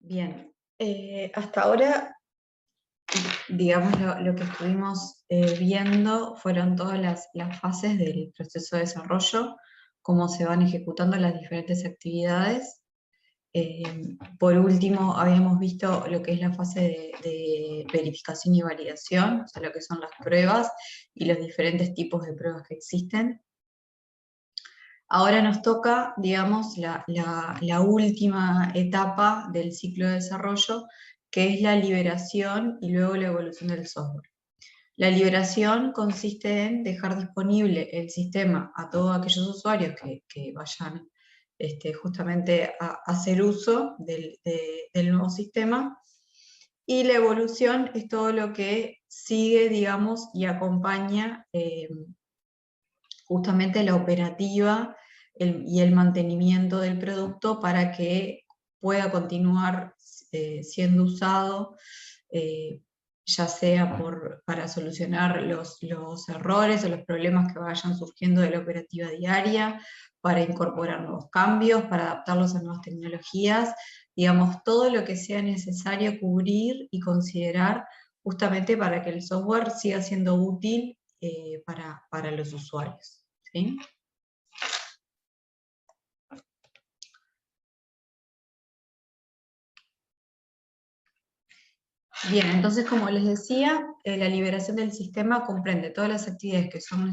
Bien, hasta ahora, digamos, lo que estuvimos viendo fueron todas las fases del proceso de desarrollo, cómo se van ejecutando las diferentes actividades. Por último, habíamos visto lo que es la fase de verificación y validación, o sea, lo que son las pruebas y los diferentes tipos de pruebas que existen. Ahora nos toca, digamos, la última etapa del ciclo de desarrollo, que es la liberación y luego la evolución del software. La liberación consiste en dejar disponible el sistema a todos aquellos usuarios que vayan justamente a hacer uso del nuevo sistema, y la evolución es todo lo que sigue, digamos, y acompaña justamente la operativa y el mantenimiento del producto para que pueda continuar siendo usado, ya sea para solucionar los errores o los problemas que vayan surgiendo de la operativa diaria, para incorporar nuevos cambios, para adaptarlos a nuevas tecnologías, digamos, todo lo que sea necesario cubrir y considerar justamente para que el software siga siendo útil para los usuarios. ¿Sí? Bien, entonces como les decía, la liberación del sistema comprende todas las actividades que son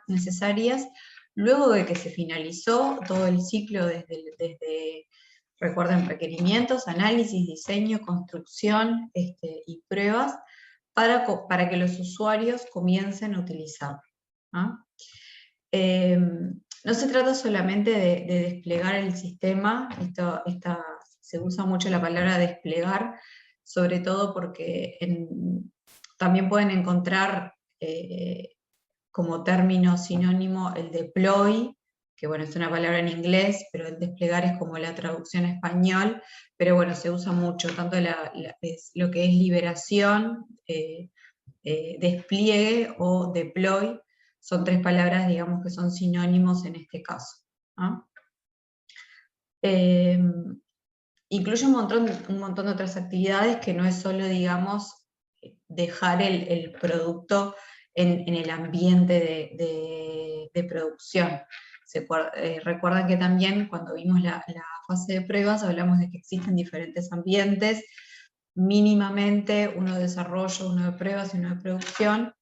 necesarias luego de que se finalizó todo el ciclo desde recuerden, requerimientos, análisis, diseño, construcción y pruebas para que los usuarios comiencen a utilizarlo. ¿Ah? No se trata solamente de desplegar el sistema, se usa mucho la palabra desplegar, sobre todo porque también pueden encontrar como término sinónimo el deploy, que bueno, es una palabra en inglés, pero el desplegar es como la traducción a español, pero bueno, se usa mucho, tanto lo que es liberación, despliegue o deploy, son tres palabras, digamos, que son sinónimos en este caso. ¿No? Incluye un montón de otras actividades que no es solo, digamos, dejar el producto en el ambiente de producción. Recuerdan que también cuando vimos la fase de pruebas hablamos de que existen diferentes ambientes, mínimamente uno de desarrollo, uno de pruebas y uno de producción.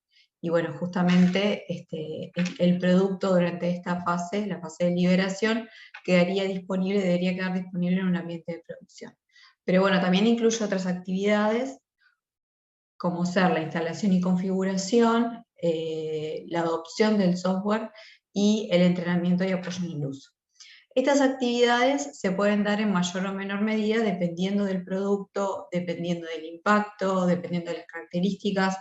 Y bueno, justamente el producto durante esta fase, la fase de liberación, debería quedar disponible en un ambiente de producción. Pero bueno, también incluye otras actividades, como ser la instalación y configuración, la adopción del software y el entrenamiento y apoyo en el uso. Estas actividades se pueden dar en mayor o menor medida dependiendo del producto, dependiendo del impacto, dependiendo de las características.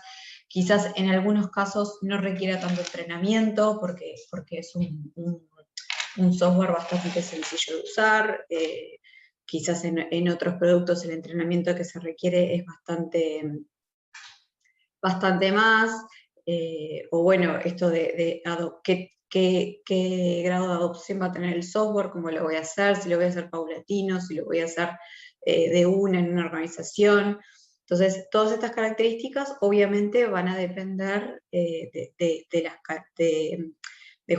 Quizás en algunos casos no requiera tanto entrenamiento porque es un software bastante sencillo de usar. Quizás en otros productos el entrenamiento que se requiere es bastante más. O bueno, esto de qué grado de adopción va a tener el software, cómo lo voy a hacer, si lo voy a hacer paulatino, si lo voy a hacer en una organización. Entonces, todas estas características obviamente van a depender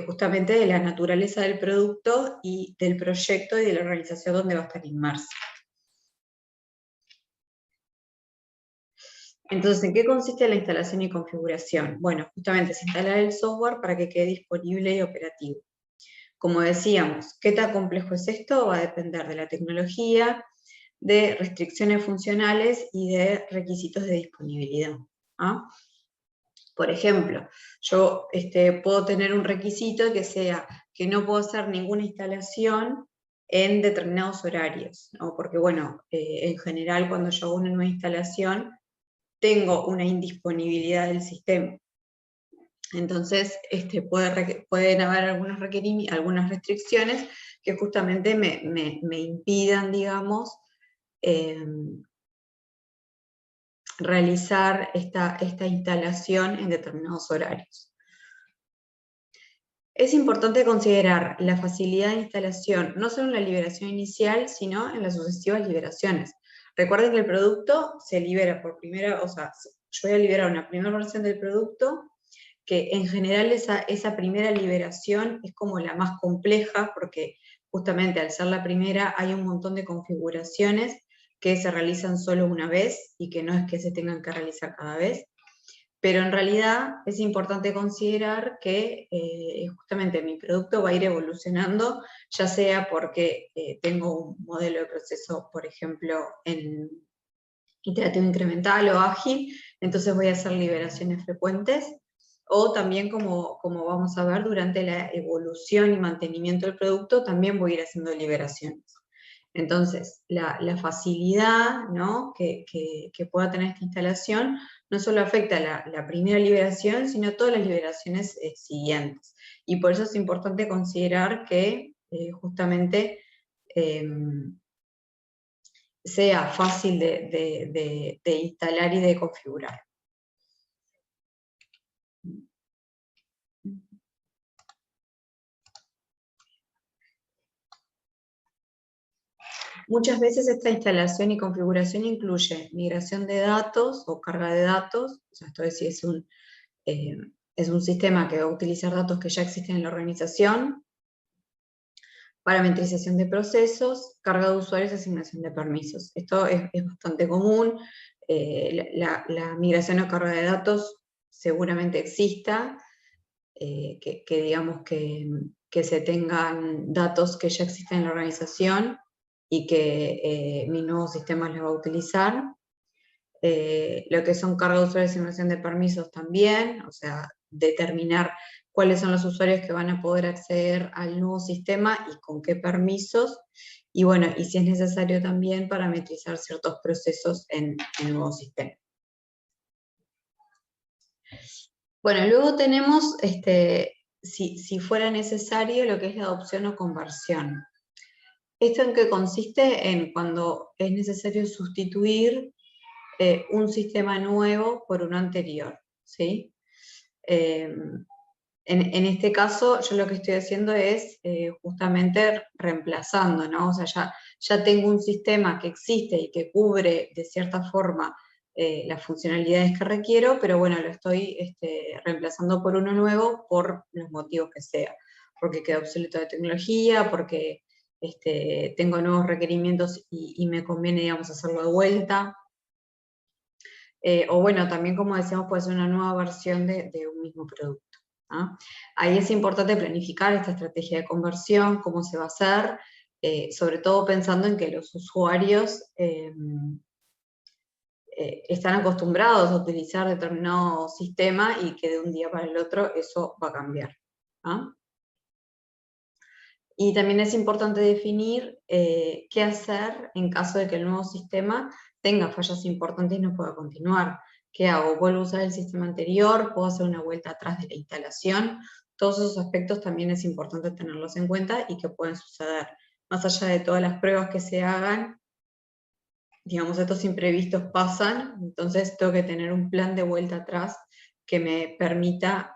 justamente de la naturaleza del producto y del proyecto y de la organización donde va a estar inmerso. Entonces, ¿en qué consiste la instalación y configuración? Bueno, justamente es instalar el software para que quede disponible y operativo. Como decíamos, ¿qué tan complejo es esto? Va a depender de la tecnología, de restricciones funcionales y de requisitos de disponibilidad. ¿Ah? Por ejemplo, yo puedo tener un requisito que sea que no puedo hacer ninguna instalación en determinados horarios, ¿no? Porque bueno, en general cuando yo hago una nueva instalación, tengo una indisponibilidad del sistema. Entonces, pueden haber algunas restricciones que justamente me impidan, digamos, realizar esta instalación en determinados horarios. Es importante considerar la facilidad de instalación, no solo en la liberación inicial, sino en las sucesivas liberaciones. Recuerden que el producto se libera por primera, o sea, yo voy a liberar una primera versión del producto, que en general esa primera liberación es como la más compleja, porque justamente al ser la primera hay un montón de configuraciones que se realizan solo una vez y que no es que se tengan que realizar cada vez. Pero en realidad es importante considerar que justamente mi producto va a ir evolucionando, ya sea porque tengo un modelo de proceso, por ejemplo, en iterativo incremental o ágil, entonces voy a hacer liberaciones frecuentes, o también como vamos a ver durante la evolución y mantenimiento del producto, también voy a ir haciendo liberaciones. Entonces, la facilidad, ¿no?, que pueda tener esta instalación no solo afecta la primera liberación, sino todas las liberaciones siguientes. Y por eso es importante considerar que justamente sea fácil de instalar y de configurar. Muchas veces esta instalación y configuración incluye migración de datos o carga de datos, o sea, esto es si es un sistema que va a utilizar datos que ya existen en la organización, parametrización de procesos, carga de usuarios y asignación de permisos. Esto es bastante común. La migración o carga de datos seguramente exista, que digamos que se tengan datos que ya existen en la organización y que mi nuevo sistema los va a utilizar. Lo que son carga de usuarios y asignación de permisos también, o sea, determinar cuáles son los usuarios que van a poder acceder al nuevo sistema y con qué permisos, y bueno, y si es necesario también parametrizar ciertos procesos en el nuevo sistema. Bueno, luego tenemos, si fuera necesario, lo que es la adopción o conversión. ¿Esto en qué consiste? En cuando es necesario sustituir un sistema nuevo por uno anterior, ¿sí? En este caso, yo lo que estoy haciendo es justamente reemplazando, ¿no? O sea, ya tengo un sistema que existe y que cubre de cierta forma las funcionalidades que requiero, pero bueno, lo estoy reemplazando por uno nuevo por los motivos que sea. Porque queda obsoleto de tecnología, porque tengo nuevos requerimientos y me conviene, digamos, hacerlo de vuelta. O bueno, también como decíamos, puede ser una nueva versión de un mismo producto. ¿Ah? Ahí es importante planificar esta estrategia de conversión, cómo se va a hacer, sobre todo pensando en que los usuarios están acostumbrados a utilizar determinado sistema y que de un día para el otro eso va a cambiar. ¿Ah? Y también es importante definir qué hacer en caso de que el nuevo sistema tenga fallas importantes y no pueda continuar. ¿Qué hago? ¿Vuelvo a usar el sistema anterior? ¿Puedo hacer una vuelta atrás de la instalación? Todos esos aspectos también es importante tenerlos en cuenta y que pueden suceder. Más allá de todas las pruebas que se hagan, digamos, estos imprevistos pasan, entonces tengo que tener un plan de vuelta atrás que me permita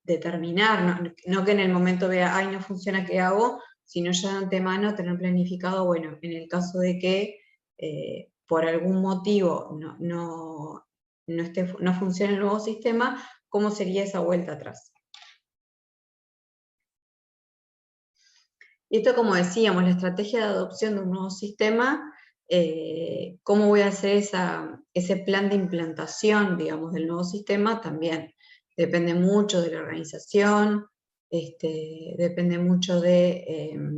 determinar, no que en el momento vea, ay, no funciona, ¿qué hago? Sino ya de antemano tener planificado, bueno, en el caso de que por algún motivo no funcione el nuevo sistema, ¿cómo sería esa vuelta atrás? Y esto, como decíamos, la estrategia de adopción de un nuevo sistema, cómo voy a hacer ese plan de implantación, digamos, del nuevo sistema, también depende mucho de la organización, depende mucho del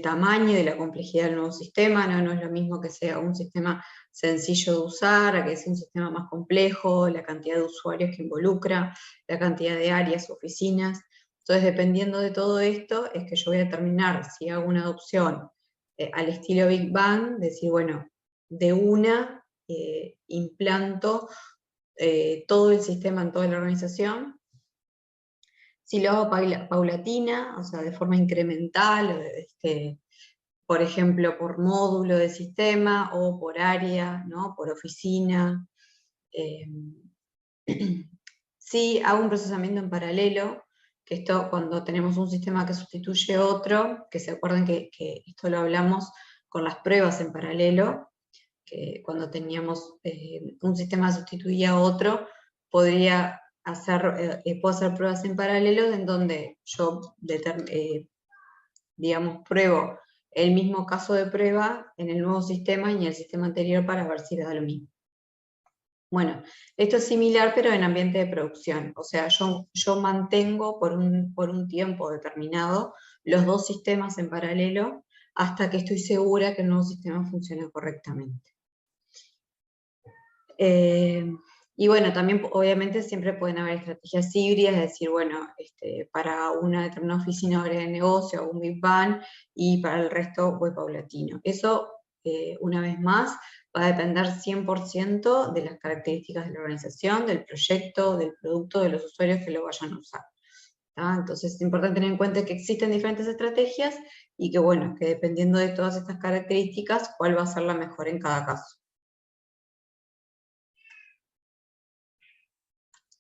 tamaño y de la complejidad del nuevo sistema, no es lo mismo que sea un sistema sencillo de usar, a que sea un sistema más complejo, la cantidad de usuarios que involucra, la cantidad de áreas, oficinas. Entonces, dependiendo de todo esto, es que yo voy a determinar si hago una adopción al estilo Big Bang, decir, bueno, de una implanto todo el sistema en toda la organización. Si lo hago paulatina, o sea, de forma incremental, por ejemplo, por módulo de sistema o por área, ¿no? Por oficina. Sí, hago un procesamiento en paralelo, que esto cuando tenemos un sistema que sustituye otro, que se acuerden que esto lo hablamos con las pruebas en paralelo, que cuando teníamos un sistema sustituía a otro, puedo hacer pruebas en paralelo en donde yo, digamos, pruebo el mismo caso de prueba en el nuevo sistema y en el sistema anterior para ver si da lo mismo. Bueno, esto es similar pero en ambiente de producción, o sea, yo mantengo por un tiempo determinado los dos sistemas en paralelo hasta que estoy segura que el nuevo sistema funciona correctamente. Y bueno, también obviamente siempre pueden haber estrategias híbridas, es decir, bueno, para una determinada oficina de negocio hago un Big Bang y para el resto voy paulatino. Eso, una vez más, va a depender 100% de las características de la organización, del proyecto, del producto, de los usuarios que lo vayan a usar. ¿Tá? Entonces es importante tener en cuenta que existen diferentes estrategias y que bueno, que dependiendo de todas estas características, cuál va a ser la mejor en cada caso.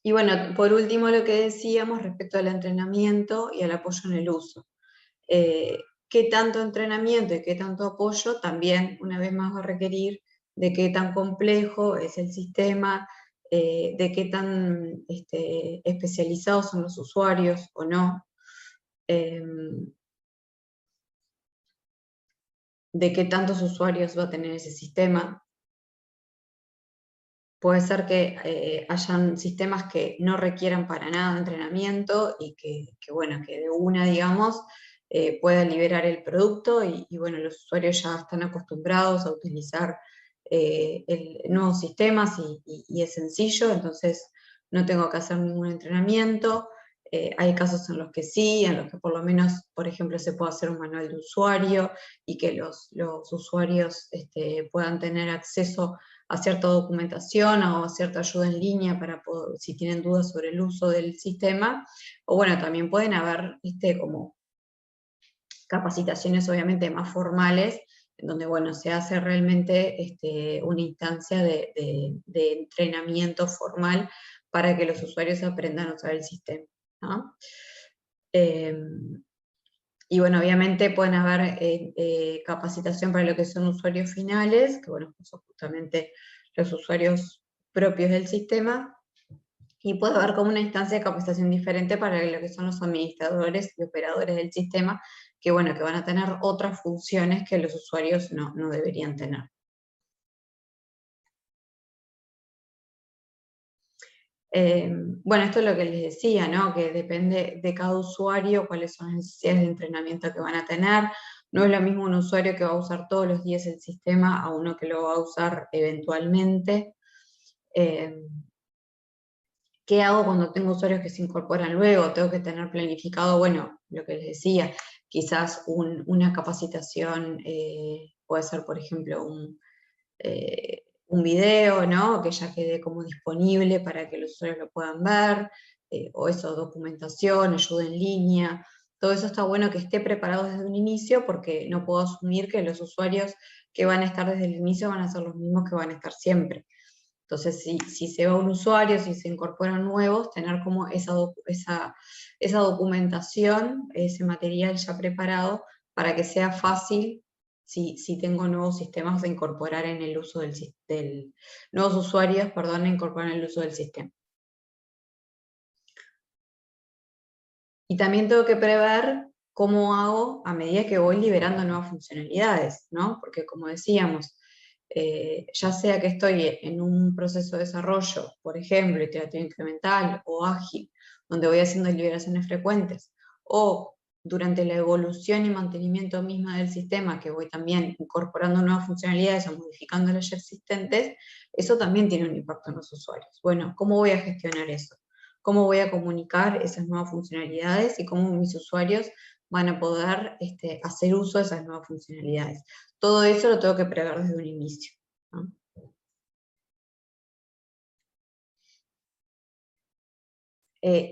Y bueno, por último lo que decíamos respecto al entrenamiento y al apoyo en el uso. Qué tanto entrenamiento y qué tanto apoyo también, una vez más, va a requerir de qué tan complejo es el sistema, de qué tan especializados son los usuarios o no, de qué tantos usuarios va a tener ese sistema. Puede ser que hayan sistemas que no requieran para nada entrenamiento y bueno, que de una, digamos, pueda liberar el producto y bueno, los usuarios ya están acostumbrados a utilizar nuevos sistemas y es sencillo, entonces no tengo que hacer ningún entrenamiento. Hay casos en los que sí, en los que por lo menos, por ejemplo, se puede hacer un manual de usuario y que los usuarios puedan tener acceso a cierta documentación o a cierta ayuda en línea para poder, si tienen dudas sobre el uso del sistema. O bueno, también pueden haber como capacitaciones obviamente más formales, en donde bueno, se hace realmente una instancia de entrenamiento formal para que los usuarios aprendan a usar el sistema, ¿no? Y bueno, obviamente pueden haber capacitación para lo que son usuarios finales, que bueno, son justamente los usuarios propios del sistema, y puede haber como una instancia de capacitación diferente para lo que son los administradores y operadores del sistema, que bueno, que van a tener otras funciones que los usuarios no deberían tener. Bueno, esto es lo que les decía, ¿no? Que depende de cada usuario cuáles son las necesidades de entrenamiento que van a tener. No es lo mismo un usuario que va a usar todos los días el sistema a uno que lo va a usar eventualmente. ¿Qué hago cuando tengo usuarios que se incorporan luego? Tengo que tener planificado, bueno, lo que les decía, quizás una capacitación, puede ser, por ejemplo, un video, ¿no? Que ya quede como disponible para que los usuarios lo puedan ver, o eso, documentación, ayuda en línea. Todo eso está bueno que esté preparado desde un inicio porque no puedo asumir que los usuarios que van a estar desde el inicio van a ser los mismos que van a estar siempre. Entonces, si se va un usuario, si se incorporan nuevos, tener como esa documentación, ese material ya preparado para que sea fácil si tengo nuevos sistemas de incorporar en el uso nuevos usuarios, perdón, incorporar en el uso del sistema. Y también tengo que prever cómo hago a medida que voy liberando nuevas funcionalidades, ¿no? Porque como decíamos, ya sea que estoy en un proceso de desarrollo, por ejemplo, iterativo incremental o ágil, donde voy haciendo liberaciones frecuentes, o durante la evolución y mantenimiento misma del sistema, que voy también incorporando nuevas funcionalidades o modificando las ya existentes, eso también tiene un impacto en los usuarios. Bueno, ¿cómo voy a gestionar eso? ¿Cómo voy a comunicar esas nuevas funcionalidades y cómo mis usuarios van a poder hacer uso de esas nuevas funcionalidades? Todo eso lo tengo que prever desde un inicio, ¿no?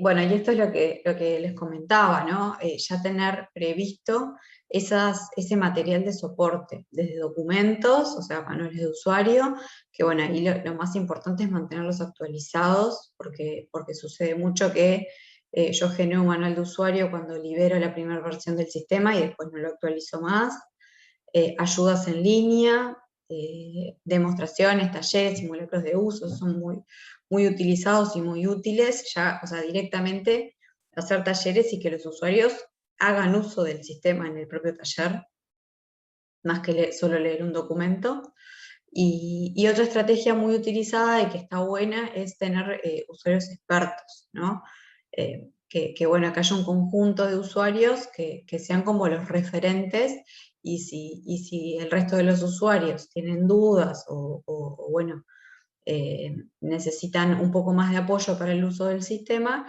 Bueno, y esto es lo que les comentaba, ¿no? Ya tener previsto ese material de soporte, desde documentos, o sea, manuales de usuario, que bueno, ahí lo más importante es mantenerlos actualizados, porque sucede mucho que yo genero un manual de usuario cuando libero la primera versión del sistema y después no lo actualizo más. ayudas en línea, demostraciones, talleres, simulacros de uso, son muy utilizados y muy útiles, ya, o sea, directamente hacer talleres y que los usuarios hagan uso del sistema en el propio taller, más que solo leer un documento. Y otra estrategia muy utilizada y que está buena es tener usuarios expertos, ¿no? Bueno, que haya un conjunto de usuarios que sean como los referentes, y si el resto de los usuarios tienen dudas bueno, necesitan un poco más de apoyo para el uso del sistema,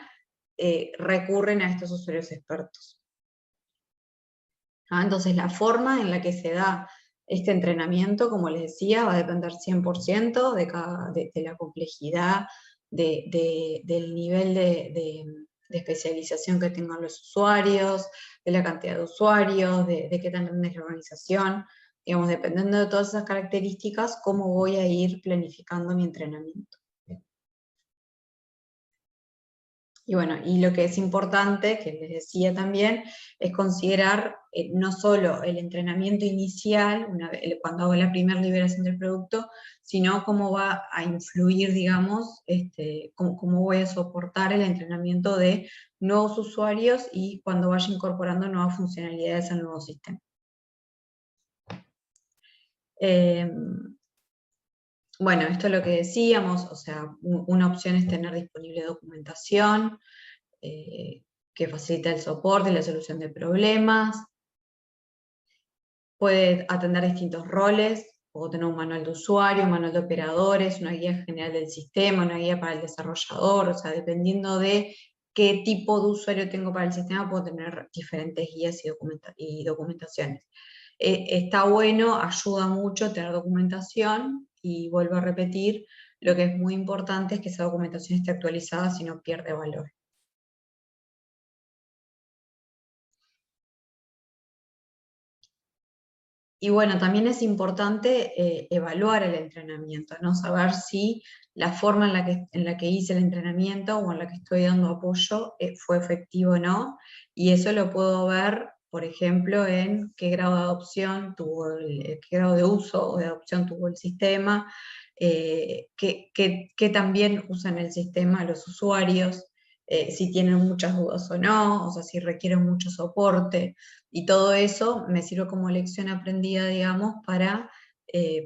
recurren a estos usuarios expertos. Entonces, la forma en la que se da este entrenamiento, como les decía, va a depender 100% de la complejidad, del nivel de especialización que tengan los usuarios, de la cantidad de usuarios, de qué tan grande es la organización. Digamos, dependiendo de todas esas características, cómo voy a ir planificando mi entrenamiento. Y bueno, y lo que es importante, que les decía también, es considerar no solo el entrenamiento inicial, cuando hago la primera liberación del producto, sino cómo va a influir, digamos, cómo voy a soportar el entrenamiento de nuevos usuarios y cuando vaya incorporando nuevas funcionalidades al nuevo sistema. Bueno, esto es lo que decíamos, o sea, una opción es tener disponible documentación, que facilita el soporte y la solución de problemas. Puede atender distintos roles, puedo tener un manual de usuario, un manual de operadores, una guía general del sistema, una guía para el desarrollador, o sea, dependiendo de qué tipo de usuario tengo para el sistema, puedo tener diferentes guías y documentaciones. Está bueno, ayuda mucho tener documentación, y vuelvo a repetir, lo que es muy importante es que esa documentación esté actualizada, si no pierde valor. Y bueno, también es importante evaluar el entrenamiento, ¿no? Saber si la forma en la que hice el entrenamiento o en la que estoy dando apoyo fue efectivo o no, y eso lo puedo ver, por ejemplo, en qué grado de adopción tuvo, qué grado de uso o de adopción tuvo el sistema, qué también usan el sistema los usuarios, si tienen muchas dudas o no, o sea, si requieren mucho soporte. Y todo eso me sirve como lección aprendida, digamos, para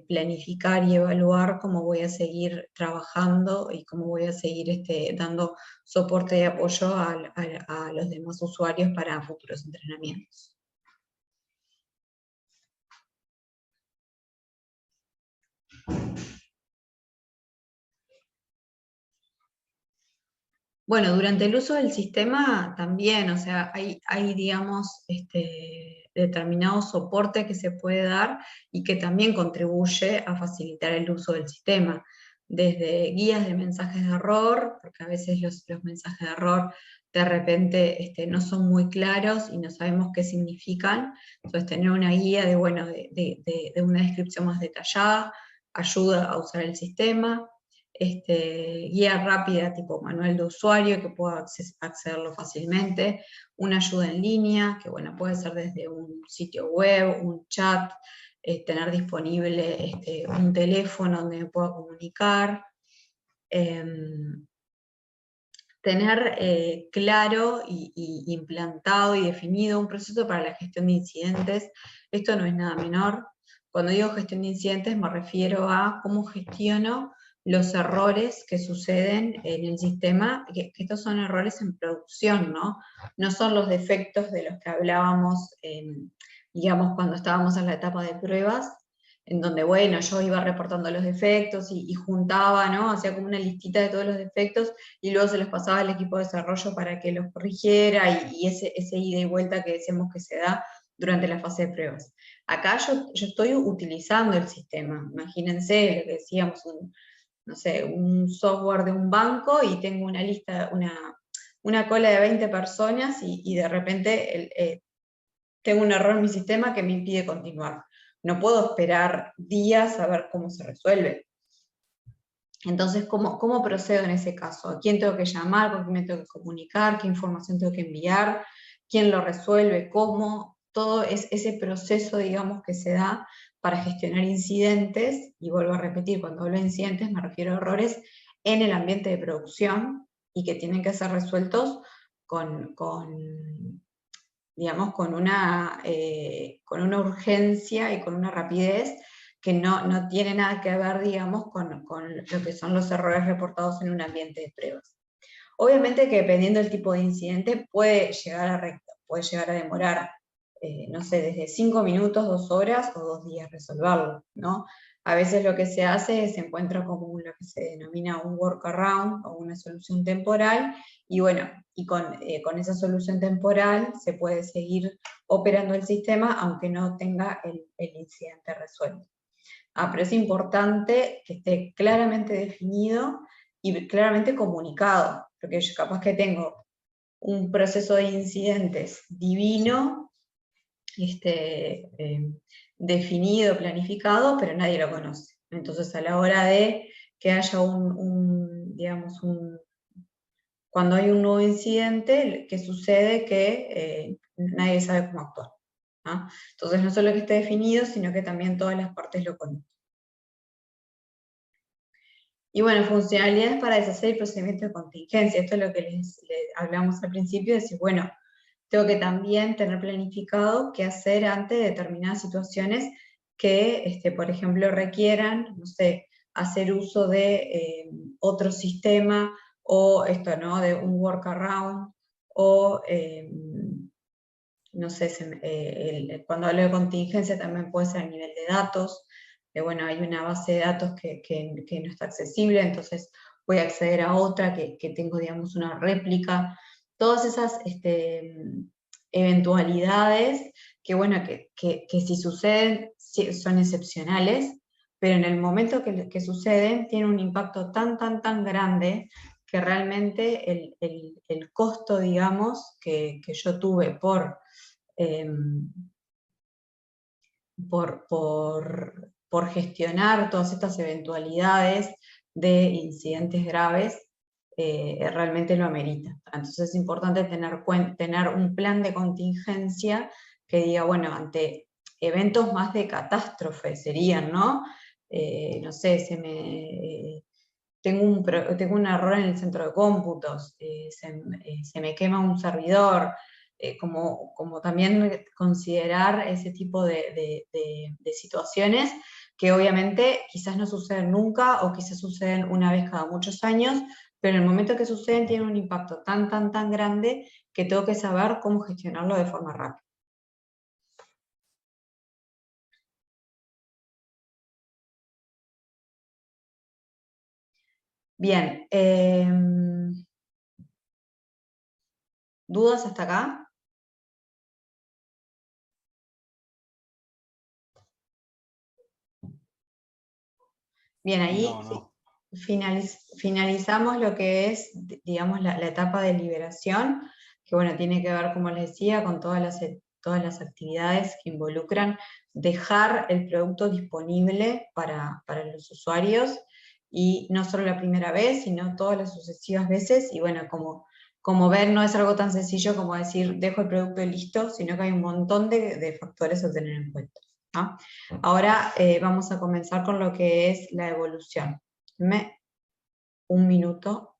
planificar y evaluar cómo voy a seguir trabajando y cómo voy a seguir dando soporte y apoyo a los demás usuarios para futuros entrenamientos. Bueno, durante el uso del sistema también, o sea, hay digamos, determinado soporte que se puede dar y que también contribuye a facilitar el uso del sistema. Desde guías de mensajes de error, porque a veces los mensajes de error de repente no son muy claros y no sabemos qué significan. Entonces, tener una guía de una descripción más detallada ayuda a usar el sistema. Guía rápida tipo manual de usuario que pueda accederlo fácilmente, una ayuda en línea, que bueno, puede ser desde un sitio web, un chat, tener disponible un teléfono donde me pueda comunicar, tener claro y implantado y definido un proceso para la gestión de incidentes. Esto no es nada menor. Cuando digo gestión de incidentes me refiero a cómo gestiono los errores que suceden en el sistema, que estos son errores en producción, ¿no? No son los defectos de los que hablábamos, digamos, cuando estábamos en la etapa de pruebas, en donde, bueno, yo iba reportando los defectos y juntaba, ¿no? Hacía como una listita de todos los defectos y luego se los pasaba al equipo de desarrollo para que los corrigiera, y ese ida y vuelta que decíamos que se da durante la fase de pruebas. Acá yo estoy utilizando el sistema, imagínense, lo que decíamos, no sé, un software de un banco y tengo una lista, una cola de 20 personas y de repente tengo un error en mi sistema que me impide continuar. No puedo esperar días a ver cómo se resuelve. Entonces, ¿cómo procedo en ese caso? ¿A quién tengo que llamar? ¿Con quién me tengo que comunicar? ¿Qué información tengo que enviar? ¿Quién lo resuelve? ¿Cómo? todo ese proceso, digamos, que se da para gestionar incidentes, y vuelvo a repetir, cuando hablo de incidentes me refiero a errores en el ambiente de producción, y que tienen que ser resueltos digamos, con una urgencia y con una rapidez que no tiene nada que ver, digamos, con lo que son los errores reportados en un ambiente de pruebas. Obviamente que dependiendo del tipo de incidente puede llegar a demorar, no sé, desde 5 minutos, 2 horas o 2 días resolverlo, ¿no? A veces lo que se hace es se encuentra como lo que se denomina un workaround o una solución temporal, y bueno, y con esa solución temporal se puede seguir operando el sistema aunque no tenga el incidente resuelto. Pero es importante que esté claramente definido y claramente comunicado, porque yo capaz que tengo un proceso de incidentes divino, definido, planificado, pero nadie lo conoce. Entonces, a la hora de que haya cuando hay un nuevo incidente, ¿qué sucede? Que nadie sabe cómo actuar, ¿no? Entonces, no solo que esté definido, sino que también todas las partes lo conocen. Y bueno, funcionalidades para deshacer el procedimiento de contingencia. Esto es lo que les hablamos al principio, decir, bueno, tengo que también tener planificado qué hacer ante determinadas situaciones que, por ejemplo, requieran, no sé, hacer uso de otro sistema, o esto, ¿no? De un workaround, o, no sé, cuando hablo de contingencia también puede ser a nivel de datos, bueno, hay una base de datos que no está accesible, entonces voy a acceder a otra que tengo, digamos, una réplica. Todas esas eventualidades que, bueno, que si suceden son excepcionales, pero en el momento que suceden tienen un impacto tan grande que realmente el costo, digamos, que yo tuve por gestionar todas estas eventualidades de incidentes graves, realmente lo amerita. Entonces es importante tener un plan de contingencia que diga, bueno, ante eventos más de catástrofe serían, ¿no? No sé, tengo un error en el centro de cómputos, se me quema un servidor, como también considerar ese tipo de situaciones que obviamente quizás no suceden nunca o quizás suceden una vez cada muchos años, pero en el momento que suceden tienen un impacto tan grande que tengo que saber cómo gestionarlo de forma rápida. Bien, ¿dudas hasta acá? Bien, ahí No. finalizamos lo que es, digamos, la etapa de liberación, que bueno, tiene que ver, como les decía, con todas las actividades que involucran dejar el producto disponible para los usuarios, y no solo la primera vez, sino todas las sucesivas veces, y bueno, como ven, no es algo tan sencillo como decir, dejo el producto listo, sino que hay un montón de factores a tener en cuenta, ¿no? Ahora vamos a comenzar con lo que es la evolución. Dame un minuto.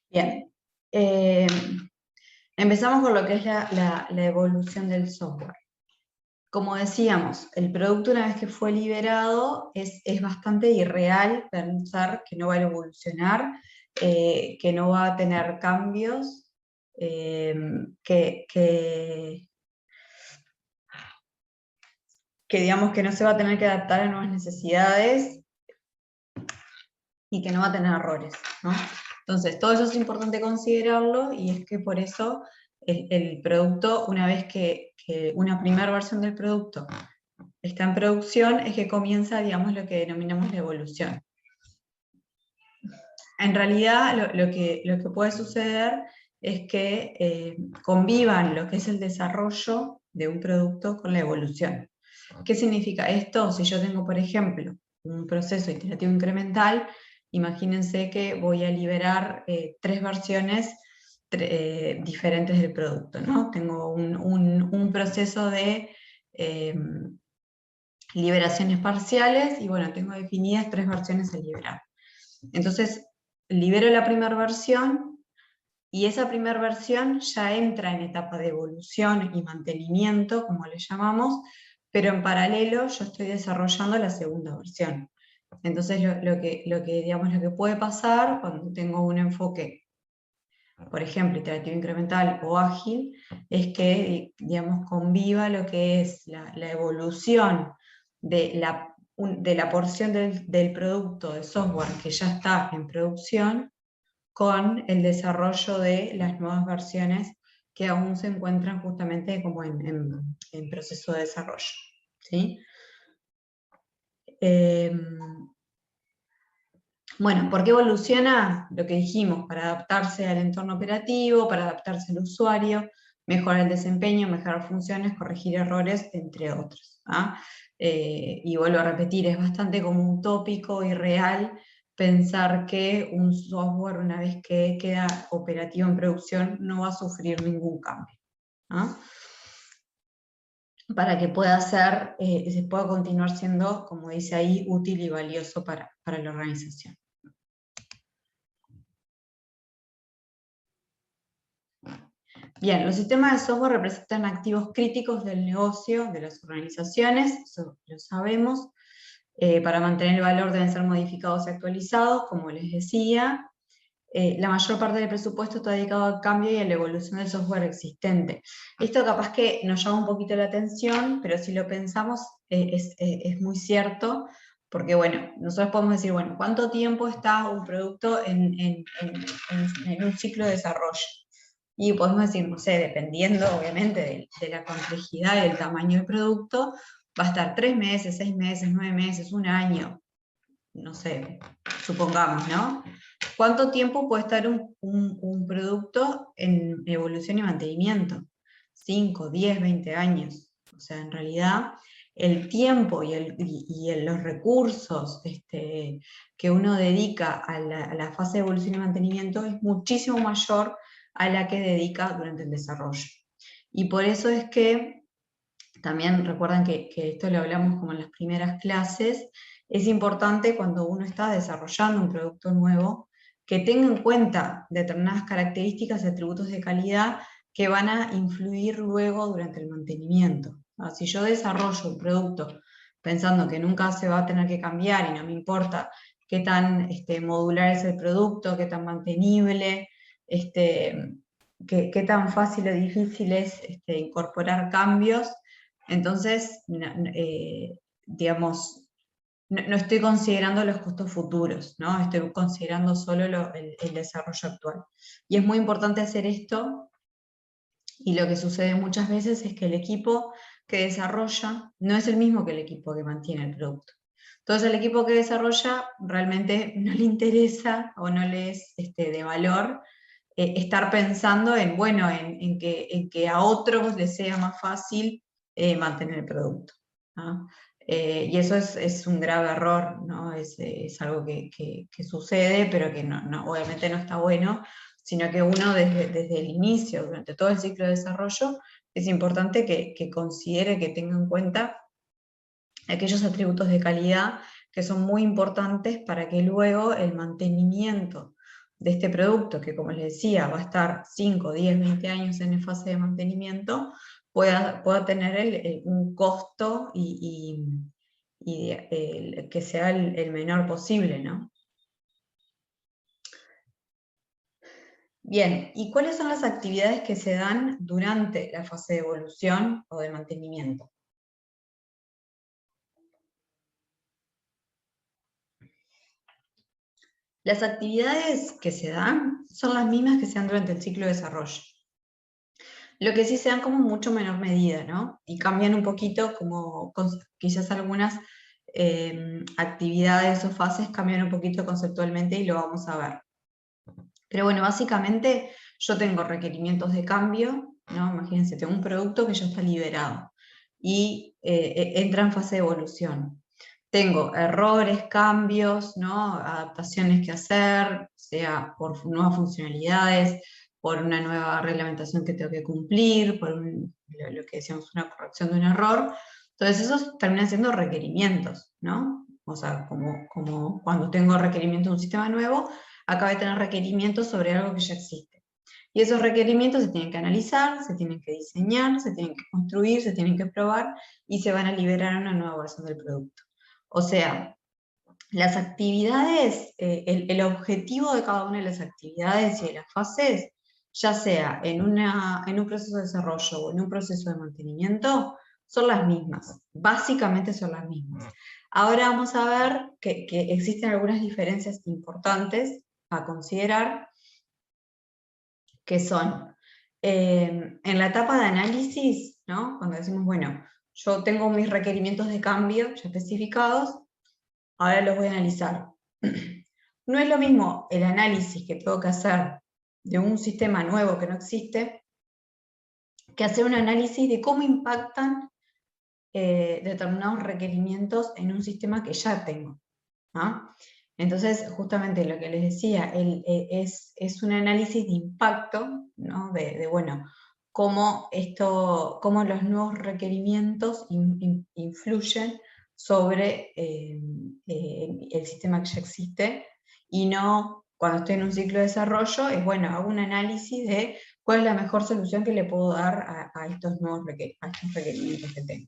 Bien. Empezamos con lo que es la evolución del software. Como decíamos, el producto, una vez que fue liberado, es bastante irreal pensar que no va a evolucionar, que no va a tener cambios, que digamos que no se va a tener que adaptar a nuevas necesidades y que no va a tener errores, ¿no? Entonces, todo eso es importante considerarlo, y es que por eso el producto, una vez que una primera versión del producto está en producción, es que comienza, digamos, lo que denominamos la evolución. En realidad, lo que puede suceder es que convivan lo que es el desarrollo de un producto con la evolución. ¿Qué significa esto? Si yo tengo, por ejemplo, un proceso iterativo incremental, imagínense que voy a liberar 3 versiones diferentes del producto, ¿no? Tengo un proceso de liberaciones parciales y bueno, tengo definidas 3 versiones a liberar. Entonces, libero la primera versión y esa primera versión ya entra en etapa de evolución y mantenimiento, como le llamamos, pero en paralelo yo estoy desarrollando la segunda versión. Entonces, lo que puede pasar cuando tengo un enfoque, por ejemplo, iterativo incremental o ágil, es que, digamos, conviva lo que es la evolución de la porción del producto de software que ya está en producción con el desarrollo de las nuevas versiones que aún se encuentran justamente como en proceso de desarrollo, ¿sí? Bueno, ¿por qué evoluciona? Lo que dijimos, para adaptarse al entorno operativo, para adaptarse al usuario, mejorar el desempeño, mejorar funciones, corregir errores, entre otros. ¿Ah? Y vuelvo a repetir, es bastante como utópico y real pensar que un software, una vez que queda operativo en producción, no va a sufrir ningún cambio. ¿Ah? Para que pueda se pueda continuar siendo, como dice ahí, útil y valioso para la organización. Bien, los sistemas de software representan activos críticos del negocio de las organizaciones, eso lo sabemos. Para mantener el valor deben ser modificados y actualizados, como les decía. La mayor parte del presupuesto está dedicado al cambio y a la evolución del software existente. Esto capaz que nos llama un poquito la atención, pero si lo pensamos es muy cierto, porque bueno, nosotros podemos decir, bueno, ¿cuánto tiempo está un producto en un ciclo de desarrollo? Y podemos decir, no sé, dependiendo obviamente de la complejidad y del tamaño del producto, va a estar 3 meses, 6 meses, 9 meses, un año, no sé, supongamos, ¿no? ¿Cuánto tiempo puede estar un producto en evolución y mantenimiento? 5, 10, 20 años. O sea, en realidad el tiempo y los recursos que uno dedica a la fase de evolución y mantenimiento es muchísimo mayor a la que dedica durante el desarrollo. Y por eso es que, también recuerdan que esto lo hablamos como en las primeras clases, es importante cuando uno está desarrollando un producto nuevo, que tenga en cuenta determinadas características y atributos de calidad que van a influir luego durante el mantenimiento. Si yo desarrollo un producto pensando que nunca se va a tener que cambiar y no me importa qué tan modular es el producto, qué tan mantenible, qué tan fácil o difícil es incorporar cambios, entonces, digamos, no estoy considerando los costos futuros, ¿no? Estoy considerando solo el desarrollo actual. Y es muy importante hacer esto, y lo que sucede muchas veces es que el equipo que desarrolla no es el mismo que el equipo que mantiene el producto. Entonces el equipo que desarrolla realmente no le interesa o no le es de valor estar pensando en, bueno, en que a otros les sea más fácil mantener el producto, ¿no? Y eso es un grave error, ¿no? Es algo que sucede, pero que obviamente no está bueno, sino que uno desde el inicio, durante todo el ciclo de desarrollo, es importante que considere, que tenga en cuenta aquellos atributos de calidad que son muy importantes para que luego el mantenimiento de este producto, que como les decía, va a estar 5, 10, 20 años en fase de mantenimiento, pueda tener un costo que sea el menor posible, ¿no? Bien, ¿y cuáles son las actividades que se dan durante la fase de evolución o de mantenimiento? Las actividades que se dan son las mismas que se dan durante el ciclo de desarrollo. Lo que sí se dan como mucho menor medida, ¿no? Y cambian un poquito, como quizás algunas actividades o fases cambian un poquito conceptualmente y lo vamos a ver. Pero bueno, básicamente yo tengo requerimientos de cambio, ¿no? Imagínense, tengo un producto que ya está liberado y entra en fase de evolución. Tengo errores, cambios, ¿no? Adaptaciones que hacer, sea por nuevas funcionalidades, por una nueva reglamentación que tengo que cumplir, por lo que decíamos, una corrección de un error. Entonces esos terminan siendo requerimientos, ¿no? O sea, como cuando tengo requerimientos de un sistema nuevo, acabo de tener requerimientos sobre algo que ya existe. Y esos requerimientos se tienen que analizar, se tienen que diseñar, se tienen que construir, se tienen que probar y se van a liberar en una nueva versión del producto. O sea, las actividades, el objetivo de cada una de las actividades y de las fases, ya sea en un proceso de desarrollo o en un proceso de mantenimiento, son las mismas. Básicamente son las mismas. Ahora vamos a ver que existen algunas diferencias importantes a considerar, que son en la etapa de análisis, ¿no? Cuando decimos, bueno, yo tengo mis requerimientos de cambio ya especificados, ahora los voy a analizar. No es lo mismo el análisis que tengo que hacer de un sistema nuevo que no existe, que hacer un análisis de cómo impactan determinados requerimientos en un sistema que ya tengo, ¿no? Entonces, justamente lo que les decía, es un análisis de impacto, ¿no? Bueno, cómo los nuevos requerimientos influyen sobre el sistema que ya existe, y no cuando estoy en un ciclo de desarrollo, es bueno, hago un análisis de cuál es la mejor solución que le puedo dar a estos nuevos requerimientos que tengo.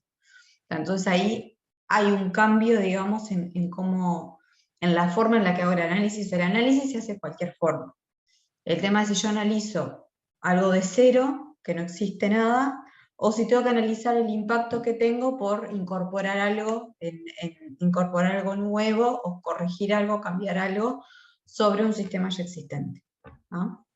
Entonces ahí hay un cambio, digamos, en la forma en la que hago el análisis. El análisis se hace de cualquier forma. El tema es si yo analizo algo de cero, que no existe nada, o si tengo que analizar el impacto que tengo por incorporar algo, incorporar algo nuevo, o corregir algo, cambiar algo sobre un sistema ya existente, ¿no?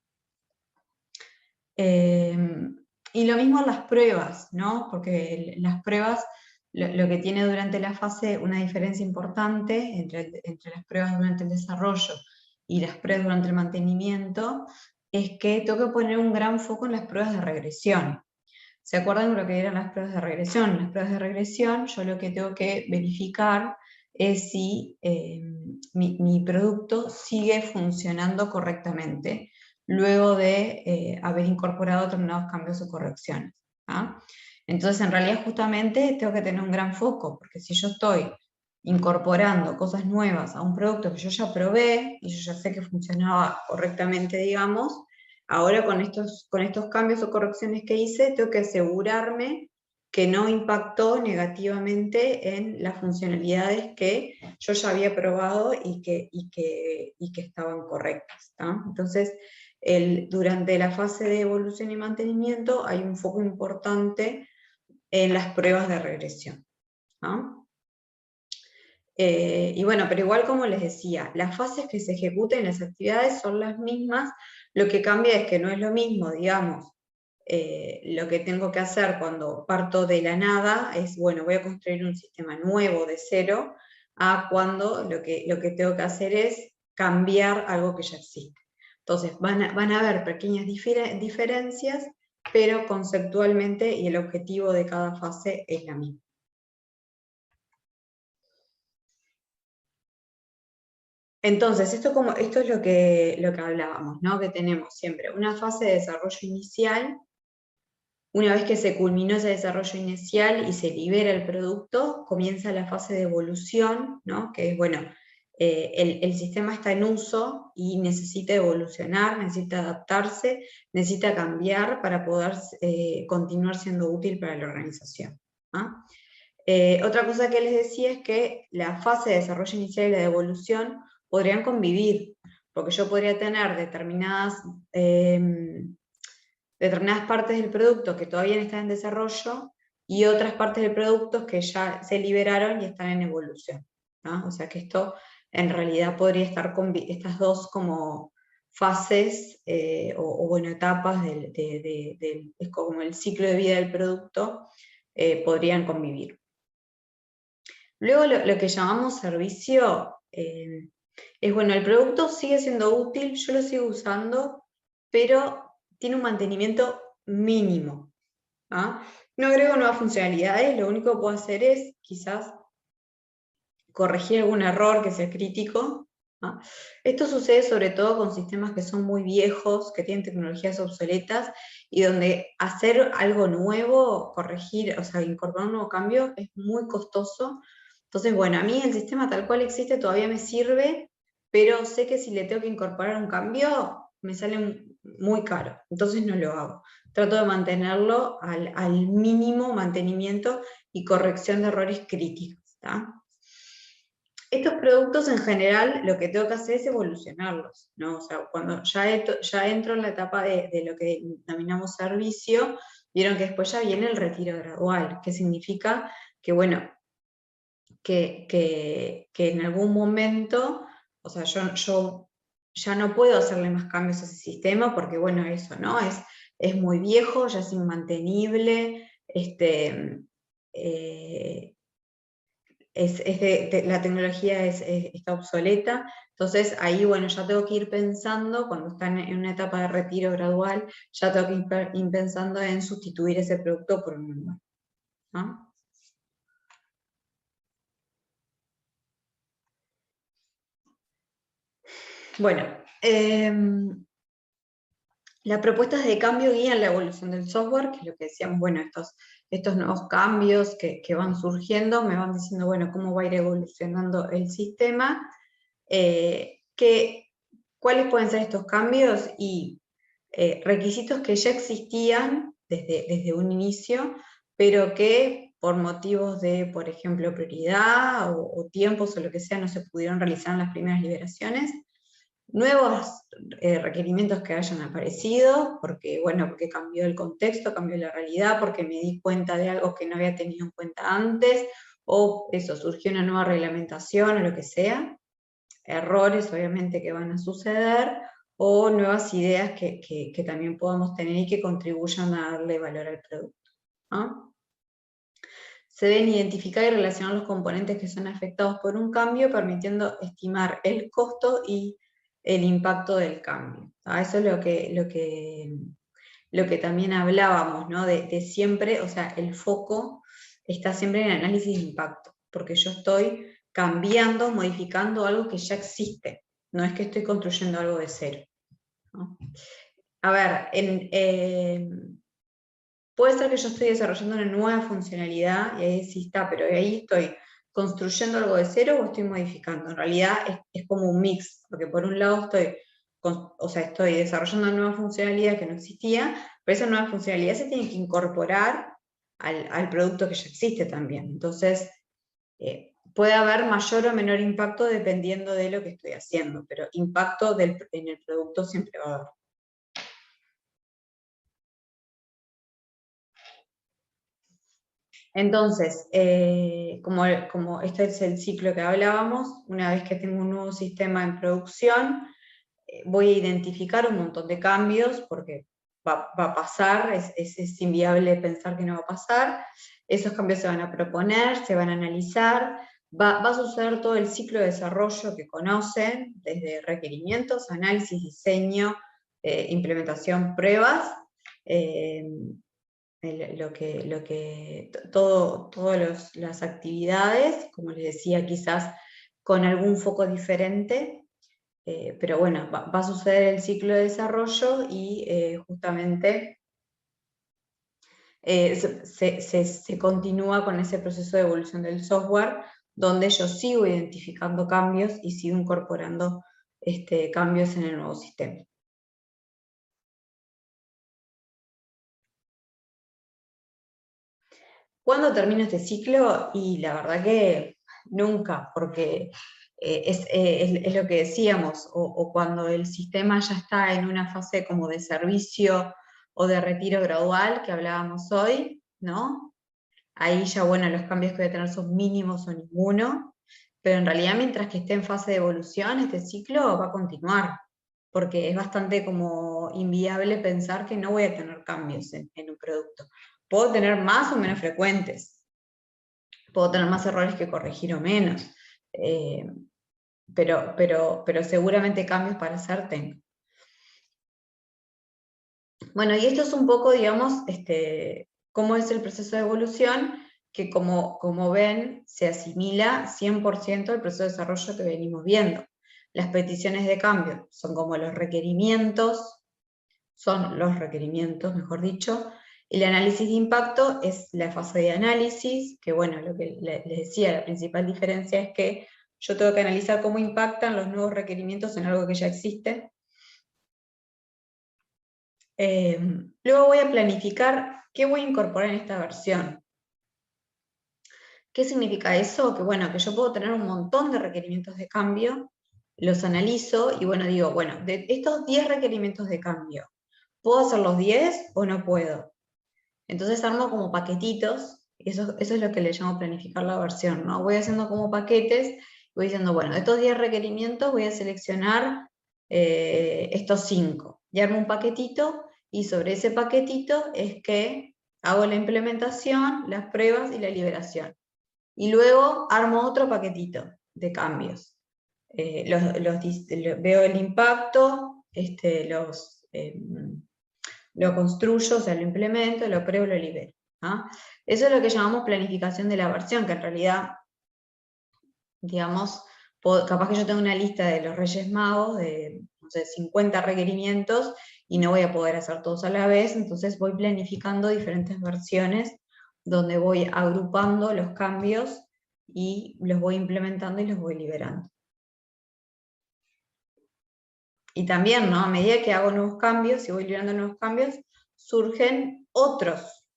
Y lo mismo en las pruebas, ¿no? Porque las pruebas, lo que tiene durante la fase una diferencia importante entre las pruebas durante el desarrollo y las pruebas durante el mantenimiento, es que tengo que poner un gran foco en las pruebas de regresión. ¿Se acuerdan de lo que eran las pruebas de regresión? Las pruebas de regresión, yo lo que tengo que verificar es si mi producto sigue funcionando correctamente luego de haber incorporado determinados cambios o correcciones. ¿Ah? Entonces, en realidad, justamente tengo que tener un gran foco, porque si yo estoy incorporando cosas nuevas a un producto que yo ya probé y yo ya sé que funcionaba correctamente, digamos, ahora con estos cambios o correcciones que hice, tengo que asegurarme que no impactó negativamente en las funcionalidades que yo ya había probado y que estaban correctas, ¿tá? Entonces, durante la fase de evolución y mantenimiento hay un foco importante en las pruebas de regresión, ¿no? Y bueno, pero igual, como les decía, las fases que se ejecuten, las actividades son las mismas, lo que cambia es que no es lo mismo, digamos, lo que tengo que hacer cuando parto de la nada es, bueno, voy a construir un sistema nuevo de cero, a cuando lo que tengo que hacer es cambiar algo que ya existe. Entonces, van a haber pequeñas diferencias, pero conceptualmente y el objetivo de cada fase es la misma. Entonces, esto es lo que hablábamos, ¿no? Que tenemos siempre una fase de desarrollo inicial. Una vez que se culminó ese desarrollo inicial y se libera el producto, comienza la fase de evolución, ¿no? Que es, bueno, el sistema está en uso y necesita evolucionar, necesita adaptarse, necesita cambiar para poder continuar siendo útil para la organización, ¿no? Otra cosa que les decía es que la fase de desarrollo inicial y la de evolución podrían convivir, porque yo podría tener determinadas partes del producto que todavía están en desarrollo y otras partes del producto que ya se liberaron y están en evolución, ¿no? O sea que esto en realidad podría estar con estas dos como fases bueno, etapas es como el ciclo de vida del producto, podrían convivir. Luego lo que llamamos servicio es, bueno, el producto sigue siendo útil, yo lo sigo usando, pero tiene un mantenimiento mínimo. ¿Ah? No agrego nuevas funcionalidades, lo único que puedo hacer es quizás corregir algún error que sea crítico. ¿Ah? Esto sucede sobre todo con sistemas que son muy viejos, que tienen tecnologías obsoletas, y donde hacer algo nuevo, corregir, o sea, incorporar un nuevo cambio es muy costoso. Entonces, bueno, a mí el sistema tal cual existe todavía me sirve, pero sé que si le tengo que incorporar un cambio, me sale muy caro, entonces no lo hago. Trato de mantenerlo al mínimo mantenimiento y corrección de errores críticos. ¿Tá? Estos productos en general lo que tengo que hacer es evolucionarlos, ¿no? O sea, cuando ya entro en la etapa de lo que denominamos servicio, vieron que después ya viene el retiro gradual, que significa que, bueno, que en algún momento, o sea, yo ya no puedo hacerle más cambios a ese sistema porque, bueno, eso, ¿no? Es muy viejo, ya es inmantenible, la tecnología está obsoleta, entonces ahí, bueno, ya tengo que ir pensando, cuando están en una etapa de retiro gradual, ya tengo que ir pensando en sustituir ese producto por un nuevo, ¿no? Bueno, las propuestas de cambio guían la evolución del software, que es lo que decíamos, bueno, estos nuevos cambios que van surgiendo me van diciendo, bueno, cómo va a ir evolucionando el sistema, cuáles pueden ser estos cambios y requisitos que ya existían desde un inicio, pero que por motivos de, por ejemplo, prioridad o tiempos o lo que sea, no se pudieron realizar en las primeras liberaciones. Nuevos requerimientos que hayan aparecido, porque cambió el contexto, cambió la realidad, porque me di cuenta de algo que no había tenido en cuenta antes, o eso, surgió una nueva reglamentación o lo que sea. Errores obviamente que van a suceder, o nuevas ideas que también podamos tener y que contribuyan a darle valor al producto, ¿no? Se deben identificar y relacionar los componentes que son afectados por un cambio, permitiendo estimar el costo y el impacto del cambio. Eso es lo que también hablábamos, ¿no? De siempre, o sea, el foco está siempre en el análisis de impacto, porque yo estoy cambiando, modificando algo que ya existe, no es que estoy construyendo algo de cero, ¿no? A ver, puede ser que yo estoy desarrollando una nueva funcionalidad y ahí sí está, pero ahí estoy construyendo algo de cero o estoy modificando. En realidad es como un mix, porque por un lado estoy desarrollando una nueva funcionalidad que no existía, pero esa nueva funcionalidad se tiene que incorporar al producto que ya existe también. Entonces, puede haber mayor o menor impacto dependiendo de lo que estoy haciendo, pero impacto en el producto siempre va a haber. Entonces, como este es el ciclo que hablábamos, una vez que tengo un nuevo sistema en producción, voy a identificar un montón de cambios, porque va a pasar, es inviable pensar que no va a pasar. Esos cambios se van a proponer, se van a analizar, va a suceder todo el ciclo de desarrollo que conocen, desde requerimientos, análisis, diseño, implementación, pruebas, todas las actividades, como les decía, quizás con algún foco diferente, pero bueno, va a suceder el ciclo de desarrollo y justamente se continúa con ese proceso de evolución del software, donde yo sigo identificando cambios y sigo incorporando cambios en el nuevo sistema. ¿Cuándo termino este ciclo? Y la verdad que nunca, porque es lo que decíamos, o cuando el sistema ya está en una fase como de servicio o de retiro gradual, que hablábamos hoy, ¿no? Ahí ya, bueno, los cambios que voy a tener son mínimos o ninguno, pero en realidad mientras que esté en fase de evolución, este ciclo va a continuar. porque es bastante como inviable pensar que no voy a tener cambios en un producto. Puedo tener más o menos frecuentes, puedo tener más errores que corregir o menos, pero seguramente cambios para hacer tengo. Bueno, y esto es un poco, digamos, cómo es el proceso de evolución, que como ven, se asimila 100% al proceso de desarrollo que venimos viendo. Las peticiones de cambio son como los requerimientos, mejor dicho. El análisis de impacto es la fase de análisis, que bueno, lo que les decía, la principal diferencia es que yo tengo que analizar cómo impactan los nuevos requerimientos en algo que ya existe. Luego voy a planificar qué voy a incorporar en esta versión. ¿Qué significa eso? Que bueno, que yo puedo tener un montón de requerimientos de cambio, los analizo y bueno, digo, bueno, de estos 10 requerimientos de cambio, ¿puedo hacer los 10 o no puedo? Entonces armo como paquetitos, eso es lo que le llamo planificar la versión, ¿no? Voy haciendo como paquetes, voy diciendo, bueno, de estos 10 requerimientos voy a seleccionar estos 5, y armo un paquetito, y sobre ese paquetito es que hago la implementación, las pruebas y la liberación. Y luego armo otro paquetito de cambios. Veo el impacto, lo construyo, o sea, lo implemento, lo pruebo, lo libero. Eso es lo que llamamos planificación de la versión, que en realidad, digamos, capaz que yo tengo una lista de los Reyes Magos de, no sé, 50 requerimientos y no voy a poder hacer todos a la vez, entonces voy planificando diferentes versiones donde voy agrupando los cambios y los voy implementando y los voy liberando. Y también, ¿no? A medida que hago nuevos cambios y voy liberando nuevos cambios, surgen otros,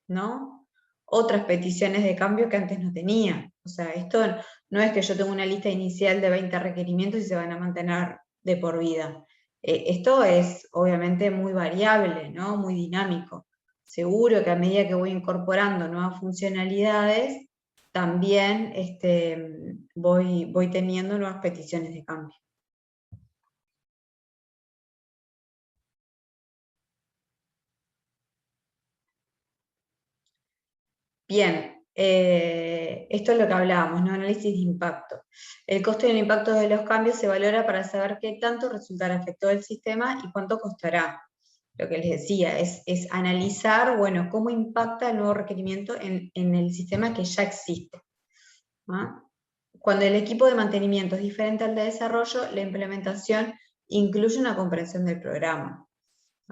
¿no? Otras peticiones de cambio que antes no tenía. O sea, esto no es que yo tengo una lista inicial de 20 requerimientos y se van a mantener de por vida. Esto es obviamente muy variable, ¿no? Muy dinámico. Seguro que a medida que voy incorporando nuevas funcionalidades, también voy teniendo nuevas peticiones de cambio. Bien, esto es lo que hablábamos, ¿no? Análisis de impacto. El costo y el impacto de los cambios se valora para saber qué tanto resultará afectado el sistema y cuánto costará. Lo que les decía, es analizar, bueno, cómo impacta el nuevo requerimiento en el sistema que ya existe. Cuando el equipo de mantenimiento es diferente al de desarrollo, la implementación incluye una comprensión del programa.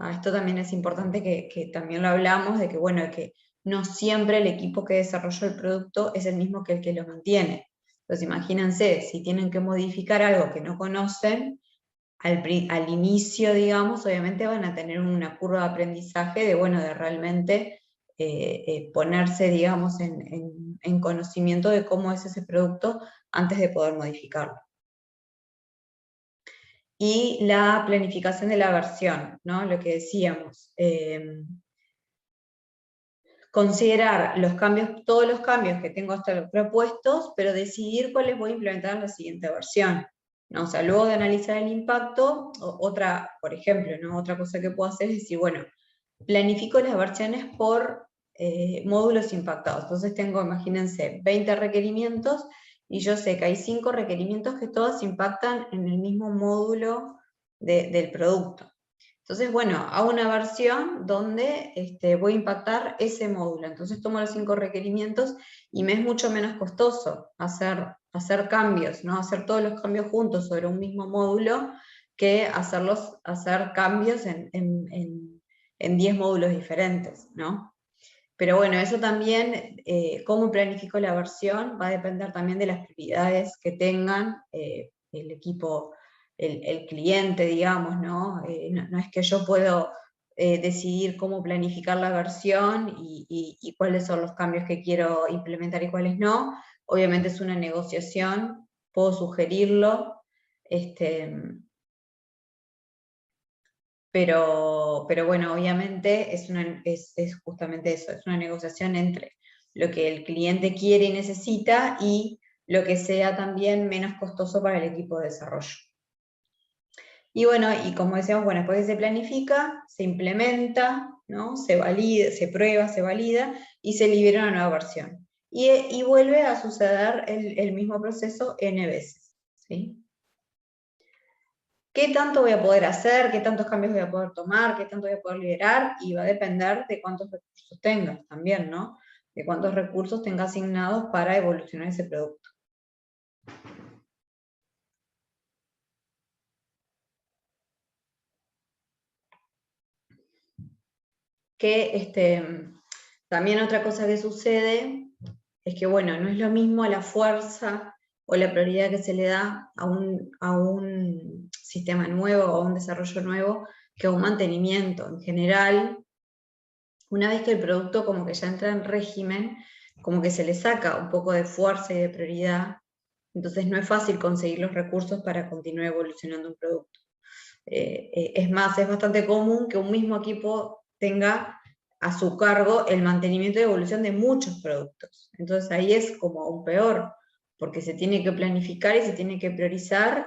Esto también es importante que también lo hablamos, de que, bueno, que no siempre el equipo que desarrolló el producto es el mismo que el que lo mantiene. Entonces imagínense, si tienen que modificar algo que no conocen, al inicio, digamos, obviamente van a tener una curva de aprendizaje de, bueno, de realmente ponerse, digamos, en conocimiento de cómo es ese producto antes de poder modificarlo. Y la planificación de la versión, ¿no? Lo que decíamos. Considerar los cambios, todos los cambios que tengo hasta los propuestos, pero decidir cuáles voy a implementar en la siguiente versión. ¿No? O sea, luego de analizar el impacto, otra, por ejemplo, ¿no? Otra cosa que puedo hacer es decir, bueno, planifico las versiones por módulos impactados. Entonces tengo, imagínense, 20 requerimientos y yo sé que hay 5 requerimientos que todos impactan en el mismo módulo del producto. Entonces, bueno, hago una versión donde voy a impactar ese módulo. Entonces tomo los 5 requerimientos y me es mucho menos costoso hacer cambios, ¿no? Hacer todos los cambios juntos sobre un mismo módulo que hacer cambios en 10 módulos diferentes, ¿no? Pero bueno, eso también, cómo planifico la versión, va a depender también de las prioridades que tengan el equipo, el cliente, digamos, ¿no? No es que yo puedo decidir cómo planificar la versión y cuáles son los cambios que quiero implementar y cuáles no. Obviamente es una negociación, puedo sugerirlo, pero bueno, obviamente es justamente eso, es una negociación entre lo que el cliente quiere y necesita y lo que sea también menos costoso para el equipo de desarrollo. Y bueno, y como decíamos, bueno, después que se planifica, se implementa, ¿no? Se valida, se prueba, se valida, y se libera una nueva versión. Y vuelve a suceder el mismo proceso N veces, ¿sí? ¿Qué tanto voy a poder hacer? ¿Qué tantos cambios voy a poder tomar? ¿Qué tanto voy a poder liberar? Y va a depender de cuántos recursos tengas también, ¿no? De cuántos recursos tenga asignados para evolucionar ese producto. También otra cosa que sucede es que, bueno, no es lo mismo la fuerza o la prioridad que se le da a un sistema nuevo o a un desarrollo nuevo que a un mantenimiento. En general, una vez que el producto como que ya entra en régimen, como que se le saca un poco de fuerza y de prioridad, entonces no es fácil conseguir los recursos para continuar evolucionando un producto. Es más, es bastante común que un mismo equipo tenga a su cargo el mantenimiento y evolución de muchos productos. Entonces ahí es como aún peor, porque se tiene que planificar y se tiene que priorizar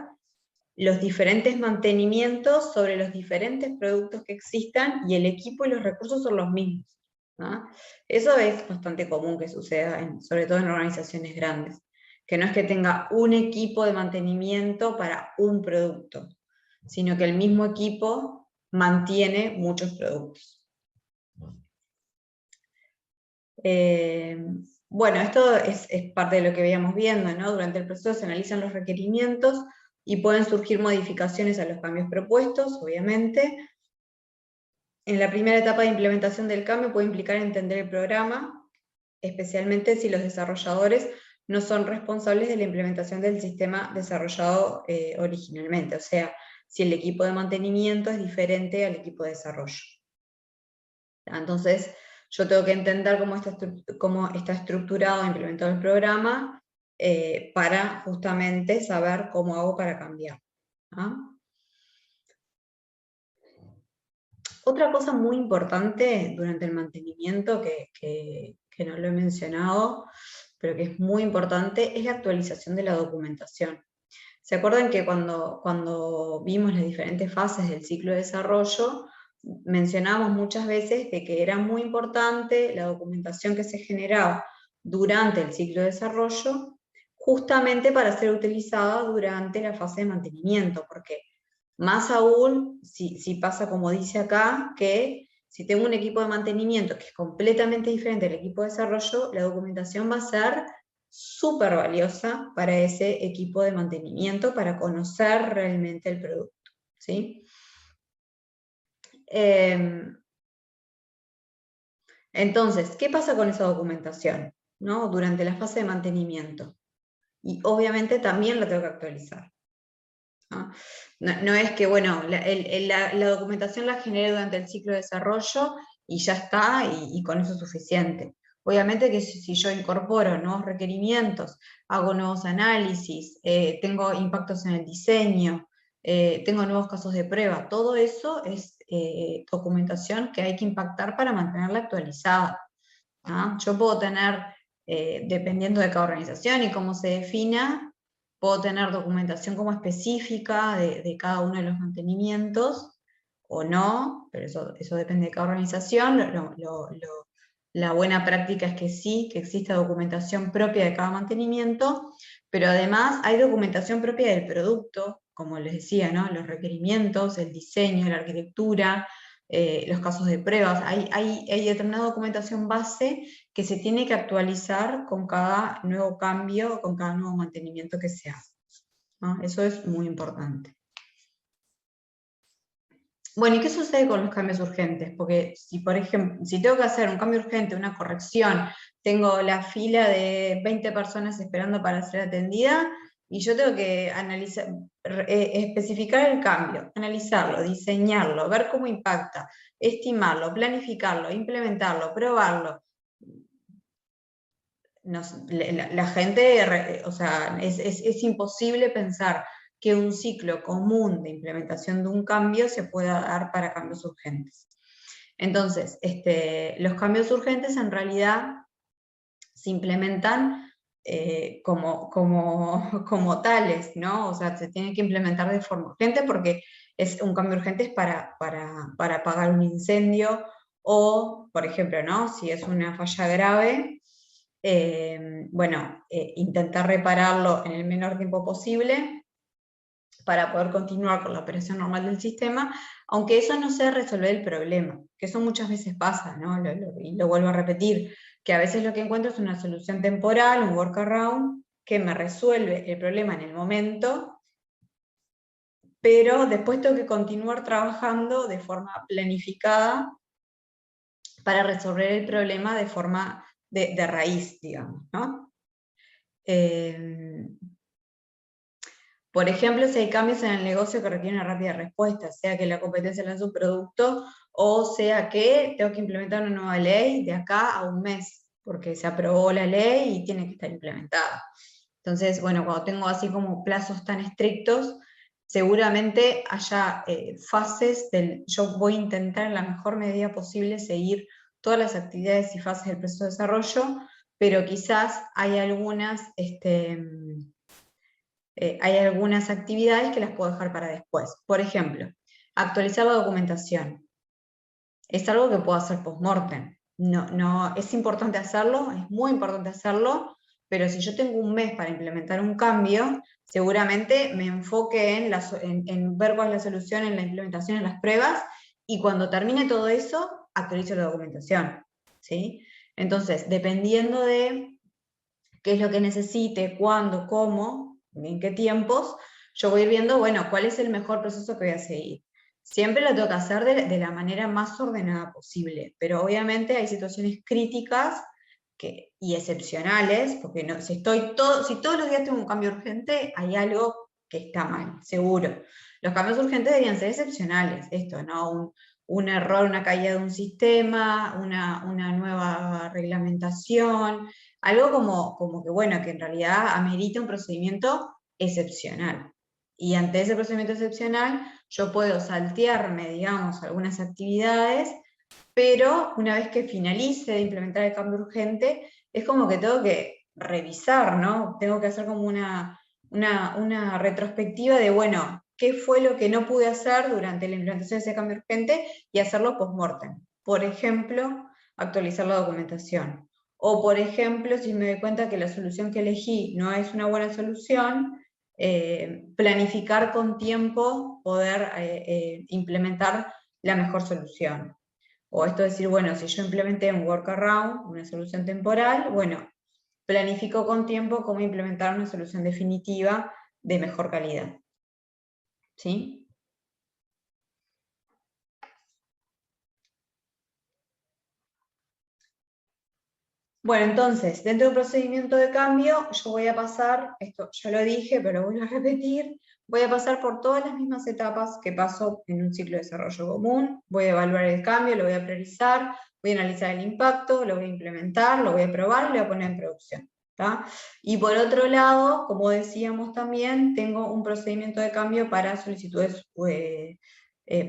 los diferentes mantenimientos sobre los diferentes productos que existan, y el equipo y los recursos son los mismos, ¿no? Eso es bastante común que suceda, sobre todo en organizaciones grandes, que no es que tenga un equipo de mantenimiento para un producto, sino que el mismo equipo mantiene muchos productos. Bueno, esto es parte de lo que veíamos viendo, ¿no? Durante el proceso se analizan los requerimientos y pueden surgir modificaciones a los cambios propuestos, obviamente. En la primera etapa de implementación del cambio puede implicar entender el programa, especialmente si los desarrolladores no son responsables de la implementación del sistema desarrollado originalmente, o sea, si el equipo de mantenimiento es diferente al equipo de desarrollo. Entonces, yo tengo que entender cómo está estructurado e implementado el programa para justamente saber cómo hago para cambiar, ¿no? Otra cosa muy importante durante el mantenimiento, que no lo he mencionado, pero que es muy importante, es la actualización de la documentación. ¿Se acuerdan que cuando vimos las diferentes fases del ciclo de desarrollo, mencionábamos muchas veces de que era muy importante la documentación que se generaba durante el ciclo de desarrollo, justamente para ser utilizada durante la fase de mantenimiento? Porque más aún, si pasa como dice acá, que si tengo un equipo de mantenimiento que es completamente diferente al equipo de desarrollo, la documentación va a ser súper valiosa para ese equipo de mantenimiento, para conocer realmente el producto, ¿sí? Entonces, ¿qué pasa con esa documentación, ¿no? Durante la fase de mantenimiento? Y obviamente también la tengo que actualizar, ¿no? No es que, bueno, la documentación la genere durante el ciclo de desarrollo y ya está, y con eso es suficiente. Obviamente que si yo incorporo nuevos requerimientos, hago nuevos análisis, tengo impactos en el diseño, tengo nuevos casos de prueba, todo eso es documentación que hay que impactar para mantenerla actualizada, ¿no? Yo puedo tener, dependiendo de cada organización y cómo se defina, puedo tener documentación como específica de cada uno de los mantenimientos, o no, pero eso depende de cada organización. La buena práctica es que sí, que exista documentación propia de cada mantenimiento, pero además hay documentación propia del producto, como les decía, ¿no? Los requerimientos, el diseño, la arquitectura, los casos de pruebas. Hay determinada documentación base que se tiene que actualizar con cada nuevo cambio, con cada nuevo mantenimiento que se hace, ¿no? Eso es muy importante. Bueno, ¿y qué sucede con los cambios urgentes? Porque si, por ejemplo, si tengo que hacer un cambio urgente, una corrección, tengo la fila de 20 personas esperando para ser atendida, y yo tengo que analizar, especificar el cambio, analizarlo, diseñarlo, ver cómo impacta, estimarlo, planificarlo, implementarlo, probarlo. La gente, o sea, es imposible pensar que un ciclo común de implementación de un cambio se pueda dar para cambios urgentes. Entonces, los cambios urgentes en realidad se implementan como tales, ¿no? O sea, se tienen que implementar de forma urgente porque un cambio urgente es para apagar un incendio, o, por ejemplo, ¿no? Si es una falla grave, intentar repararlo en el menor tiempo posible para poder continuar con la operación normal del sistema, aunque eso no sea resolver el problema, que eso muchas veces pasa, ¿no? Y lo vuelvo a repetir, que a veces lo que encuentro es una solución temporal, un workaround, que me resuelve el problema en el momento, pero después tengo que continuar trabajando de forma planificada para resolver el problema de forma de raíz, digamos, ¿no? Por ejemplo, si hay cambios en el negocio que requieren una rápida respuesta, sea que la competencia lanza un producto, o sea que tengo que implementar una nueva ley de acá a un mes, porque se aprobó la ley y tiene que estar implementada. Entonces, bueno, cuando tengo así como plazos tan estrictos, seguramente haya fases yo voy a intentar en la mejor medida posible seguir todas las actividades y fases del proceso de desarrollo, pero quizás hay algunas actividades que las puedo dejar para después. Por ejemplo, actualizar la documentación. Es algo que puedo hacer post-mortem. No, es importante hacerlo, es muy importante hacerlo, pero si yo tengo un mes para implementar un cambio, seguramente me enfoque en ver cuál es la solución, en la implementación, en las pruebas, y cuando termine todo eso, actualizo la documentación, ¿sí? Entonces, dependiendo de qué es lo que necesite, cuándo, cómo, en qué tiempos, yo voy a ir viendo, bueno, cuál es el mejor proceso que voy a seguir. Siempre lo tengo que hacer de la manera más ordenada posible, pero obviamente hay situaciones críticas y excepcionales, porque no, si todos los días tengo un cambio urgente, hay algo que está mal, seguro. Los cambios urgentes deberían ser excepcionales, esto, ¿no? Un error, una caída de un sistema, una nueva reglamentación, algo como que, bueno, que en realidad amerita un procedimiento excepcional. Y ante ese procedimiento excepcional, yo puedo saltearme, digamos, algunas actividades, pero una vez que finalice de implementar el cambio urgente, es como que tengo que revisar, ¿no? Tengo que hacer como una retrospectiva de, bueno, qué fue lo que no pude hacer durante la implementación de ese cambio urgente y hacerlo post-mortem. Por ejemplo, actualizar la documentación. O, por ejemplo, si me doy cuenta que la solución que elegí no es una buena solución, planificar con tiempo poder implementar la mejor solución. O esto es decir, bueno, si yo implementé un workaround, una solución temporal, bueno, planifico con tiempo cómo implementar una solución definitiva de mejor calidad. ¿Sí? Bueno, entonces, dentro del procedimiento de cambio, yo voy a pasar, esto ya lo dije, pero lo vuelvo a repetir, voy a pasar por todas las mismas etapas que paso en un ciclo de desarrollo común, voy a evaluar el cambio, lo voy a priorizar, voy a analizar el impacto, lo voy a implementar, lo voy a probar y lo voy a poner en producción. ¿tá? Y por otro lado, como decíamos también, tengo un procedimiento de cambio para solicitudes,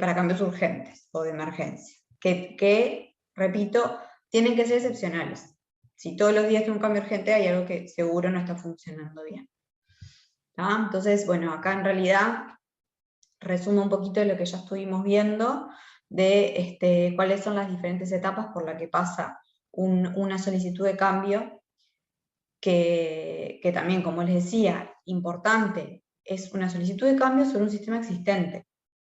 para cambios urgentes o de emergencia, que repito, tienen que ser excepcionales. Si todos los días hay un cambio urgente, hay algo que seguro no está funcionando bien. ¿tá? Entonces, bueno, acá en realidad resumo un poquito de lo que ya estuvimos viendo, de cuáles son las diferentes etapas por las que pasa una solicitud de cambio, que también, como les decía, importante, es una solicitud de cambio sobre un sistema existente.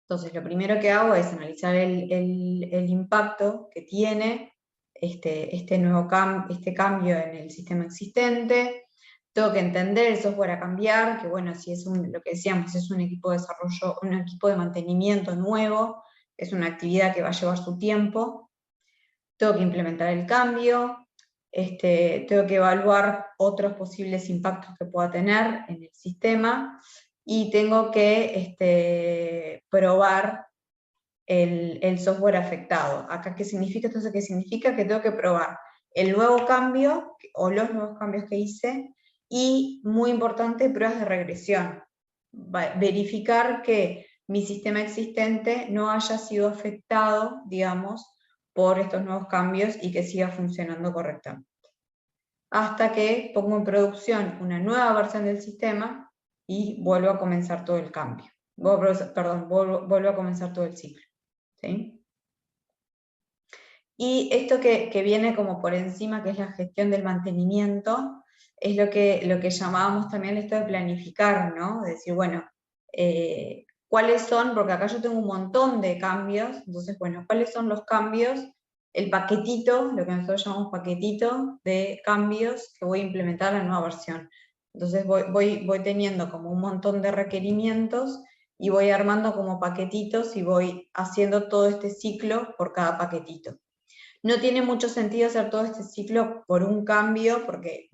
Entonces, lo primero que hago es analizar el impacto que tiene este cambio en el sistema existente. Tengo que entender el software a cambiar, que bueno, si es lo que decíamos, es un equipo de desarrollo, un equipo de mantenimiento nuevo, es una actividad que va a llevar su tiempo. Tengo que implementar el cambio, tengo que evaluar otros posibles impactos que pueda tener en el sistema, y tengo que probar el software afectado. Acá, ¿qué significa? Entonces, ¿qué significa? Que tengo que probar el nuevo cambio o los nuevos cambios que hice, y, muy importante, pruebas de regresión. Verificar que mi sistema existente no haya sido afectado, digamos, por estos nuevos cambios y que siga funcionando correctamente. Hasta que pongo en producción una nueva versión del sistema y vuelvo a comenzar todo el cambio. vuelvo a comenzar todo el ciclo. ¿Sí? Y esto que viene como por encima, que es la gestión del mantenimiento, es lo que llamábamos también esto de planificar, ¿no? De decir, bueno, ¿cuáles son? Porque acá yo tengo un montón de cambios, entonces, bueno, ¿cuáles son los cambios? El paquetito, lo que nosotros llamamos paquetito de cambios que voy a implementar en la nueva versión. Entonces voy teniendo como un montón de requerimientos y voy armando como paquetitos y voy haciendo todo este ciclo por cada paquetito. No tiene mucho sentido hacer todo este ciclo por un cambio, porque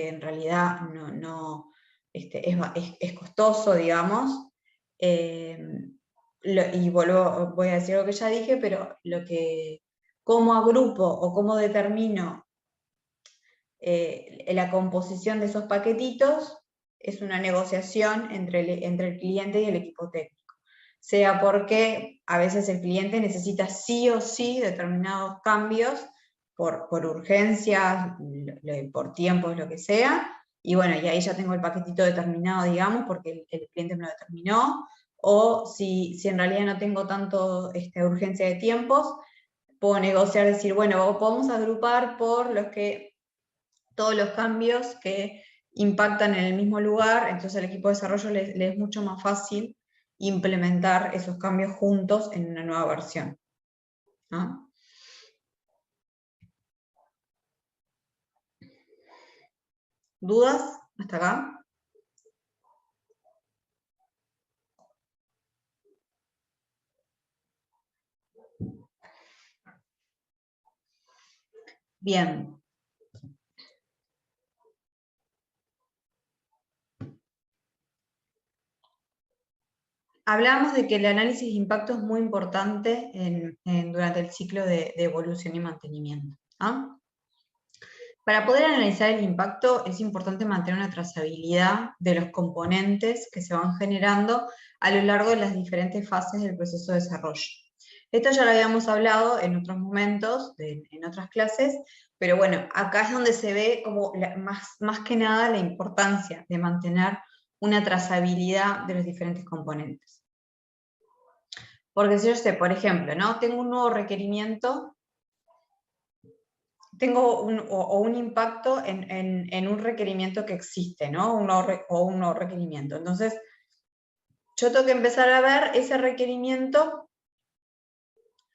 en realidad es costoso, digamos. Y voy a decir lo que ya dije, pero cómo agrupo o cómo determino la composición de esos paquetitos es una negociación entre el cliente y el equipo técnico. Sea porque a veces el cliente necesita sí o sí determinados cambios por urgencias, por tiempos, lo que sea, y bueno, y ahí ya tengo el paquetito determinado, digamos, porque el cliente me lo determinó, o si en realidad no tengo tanto urgencia de tiempos, puedo negociar, decir, bueno, podemos agrupar por todos los cambios que impactan en el mismo lugar, entonces al equipo de desarrollo le es mucho más fácil implementar esos cambios juntos en una nueva versión, ¿no? ¿Dudas hasta acá? Bien. Hablamos de que el análisis de impacto es muy importante durante el ciclo de evolución y mantenimiento, ¿no? Para poder analizar el impacto es importante mantener una trazabilidad de los componentes que se van generando a lo largo de las diferentes fases del proceso de desarrollo. Esto ya lo habíamos hablado en otros momentos, en otras clases, pero bueno, acá es donde se ve como más que nada la importancia de mantener una trazabilidad de los diferentes componentes. Porque si yo sé, por ejemplo, ¿no? Tengo un nuevo requerimiento, tengo un impacto en un requerimiento que existe, ¿no? Un nuevo requerimiento. Entonces, yo tengo que empezar a ver ese requerimiento,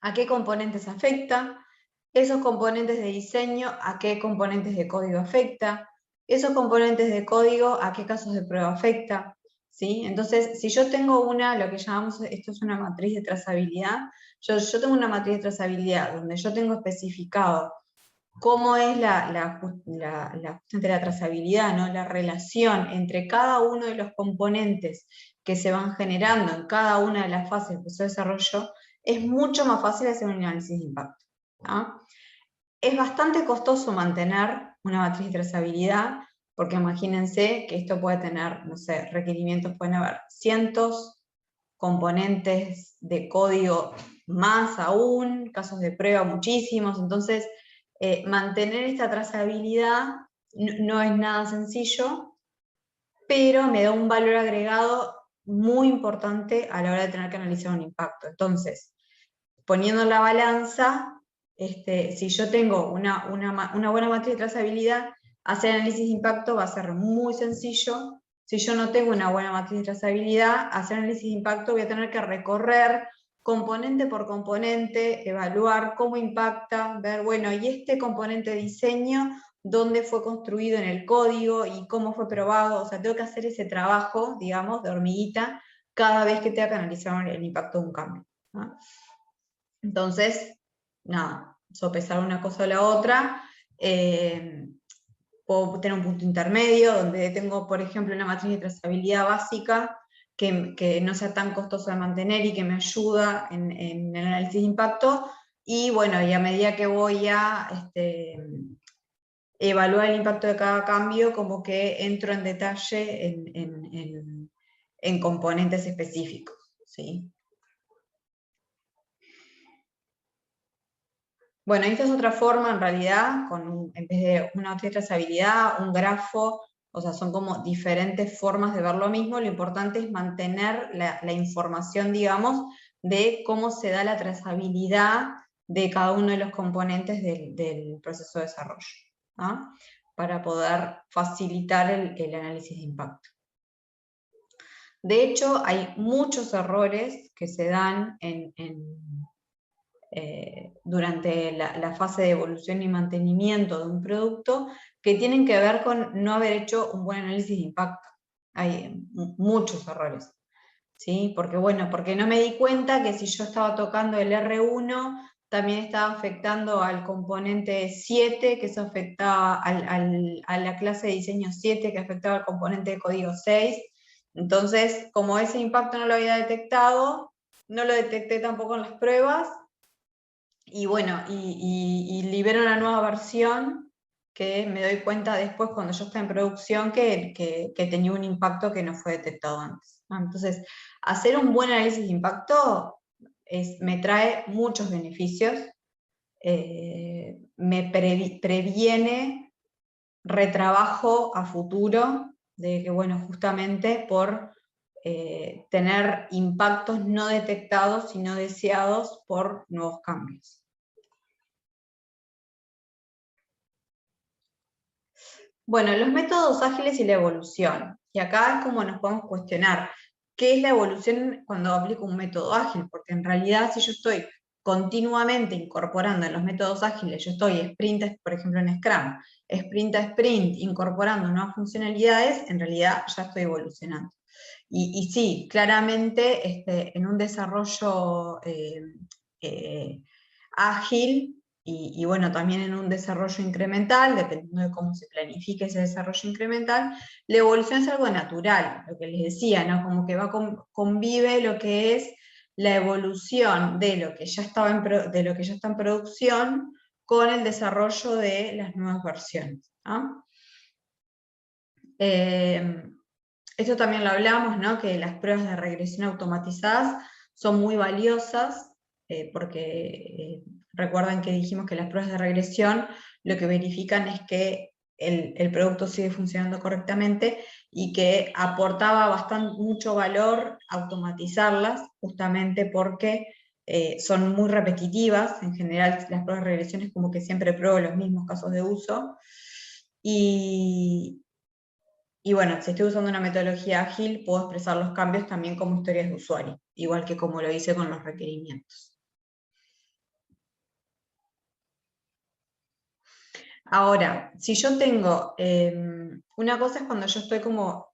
a qué componentes afecta, esos componentes de diseño, a qué componentes de código afecta, esos componentes de código, a qué casos de prueba afecta, ¿sí? Entonces, si yo tengo lo que llamamos, esto es una matriz de trazabilidad, yo tengo una matriz de trazabilidad donde yo tengo especificado cómo es la trazabilidad, ¿no? La relación entre cada uno de los componentes que se van generando en cada una de las fases del proceso de desarrollo, es mucho más fácil hacer un análisis de impacto, ¿no? Es bastante costoso mantener una matriz de trazabilidad, porque imagínense que esto puede tener, no sé, requerimientos, pueden haber cientos, componentes de código más aún, casos de prueba muchísimos, entonces mantener esta trazabilidad no es nada sencillo, pero me da un valor agregado muy importante a la hora de tener que analizar un impacto. Entonces, poniendo en la balanza, si yo tengo una buena matriz de trazabilidad, hacer análisis de impacto va a ser muy sencillo. Si yo no tengo una buena matriz de trazabilidad, hacer análisis de impacto voy a tener que recorrer componente por componente, evaluar cómo impacta, ver, bueno, y este componente de diseño, dónde fue construido en el código y cómo fue probado. O sea, tengo que hacer ese trabajo, digamos, de hormiguita, cada vez que tenga que analizar el impacto de un cambio, ¿no? Entonces, nada, sopesar una cosa o la otra. Puedo tener un punto intermedio donde tengo, por ejemplo, una matriz de trazabilidad básica que no sea tan costosa de mantener y que me ayuda en el análisis de impacto. Y bueno, y a medida que voy a evaluar el impacto de cada cambio, como que entro en detalle en componentes específicos, ¿sí? Bueno, esta es otra forma, en realidad, en vez de una matriz de trazabilidad, un grafo O sea, son como diferentes formas de ver lo mismo. Lo importante es mantener la información, digamos, de cómo se da la trazabilidad de cada uno de los componentes del proceso de desarrollo, ¿no? Para poder facilitar el análisis de impacto. De hecho, hay muchos errores que se dan durante la fase de evolución y mantenimiento de un producto que tienen que ver con no haber hecho un buen análisis de impacto. Hay muchos errores, ¿sí? Porque no me di cuenta que si yo estaba tocando el R1, también estaba afectando al componente 7, que eso afectaba a la clase de diseño 7, que afectaba al componente de código 6. Entonces, como ese impacto no lo había detectado, no lo detecté tampoco en las pruebas, y bueno, y libero una nueva versión que me doy cuenta después cuando yo estoy en producción que tenía un impacto que no fue detectado antes, ¿no? Entonces, hacer un buen análisis de impacto me trae muchos beneficios, me previene retrabajo a futuro, de que bueno, justamente por tener impactos no detectados y no deseados por nuevos cambios. Bueno, los métodos ágiles y la evolución. Y acá es como nos podemos cuestionar, ¿qué es la evolución cuando aplico un método ágil? Porque en realidad si yo estoy continuamente incorporando en los métodos ágiles, yo estoy sprint, por ejemplo en Scrum, sprint a sprint, incorporando nuevas funcionalidades, en realidad ya estoy evolucionando. Y sí, claramente en un desarrollo ágil, y bueno, también en un desarrollo incremental, dependiendo de cómo se planifique ese desarrollo incremental, la evolución es algo natural, lo que les decía, ¿no? Como que convive lo que es la evolución de lo que ya está en producción con el desarrollo de las nuevas versiones, ¿no? Esto también lo hablamos, ¿no? Que las pruebas de regresión automatizadas son muy valiosas, porque recuerdan que dijimos que las pruebas de regresión lo que verifican es que el producto sigue funcionando correctamente y que aportaba mucho valor automatizarlas, justamente porque son muy repetitivas. En general las pruebas de regresión es como que siempre pruebo los mismos casos de uso. Y bueno, si estoy usando una metodología ágil, puedo expresar los cambios también como historias de usuario, igual que como lo hice con los requerimientos. Ahora, si yo tengo, una cosa es cuando yo estoy como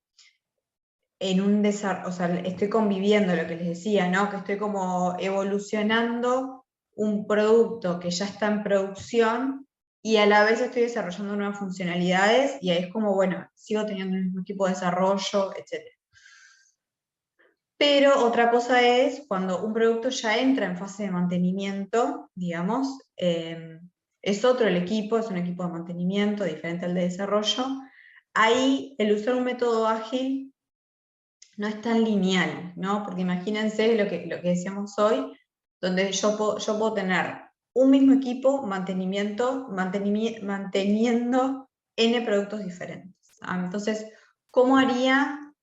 en un desarrollo, o sea, estoy conviviendo, lo que les decía, ¿no? Que estoy como evolucionando un producto que ya está en producción y a la vez estoy desarrollando nuevas funcionalidades, y ahí es como, bueno, sigo teniendo el mismo tipo de desarrollo, etc. Pero otra cosa es cuando un producto ya entra en fase de mantenimiento, digamos, es otro el equipo, es un equipo de mantenimiento diferente al de desarrollo. Ahí el usar un método ágil no es tan lineal, ¿no? Porque imagínense lo que decíamos hoy, donde yo puedo tener un mismo equipo manteniendo N productos diferentes. Entonces, ¿cómo aplicaría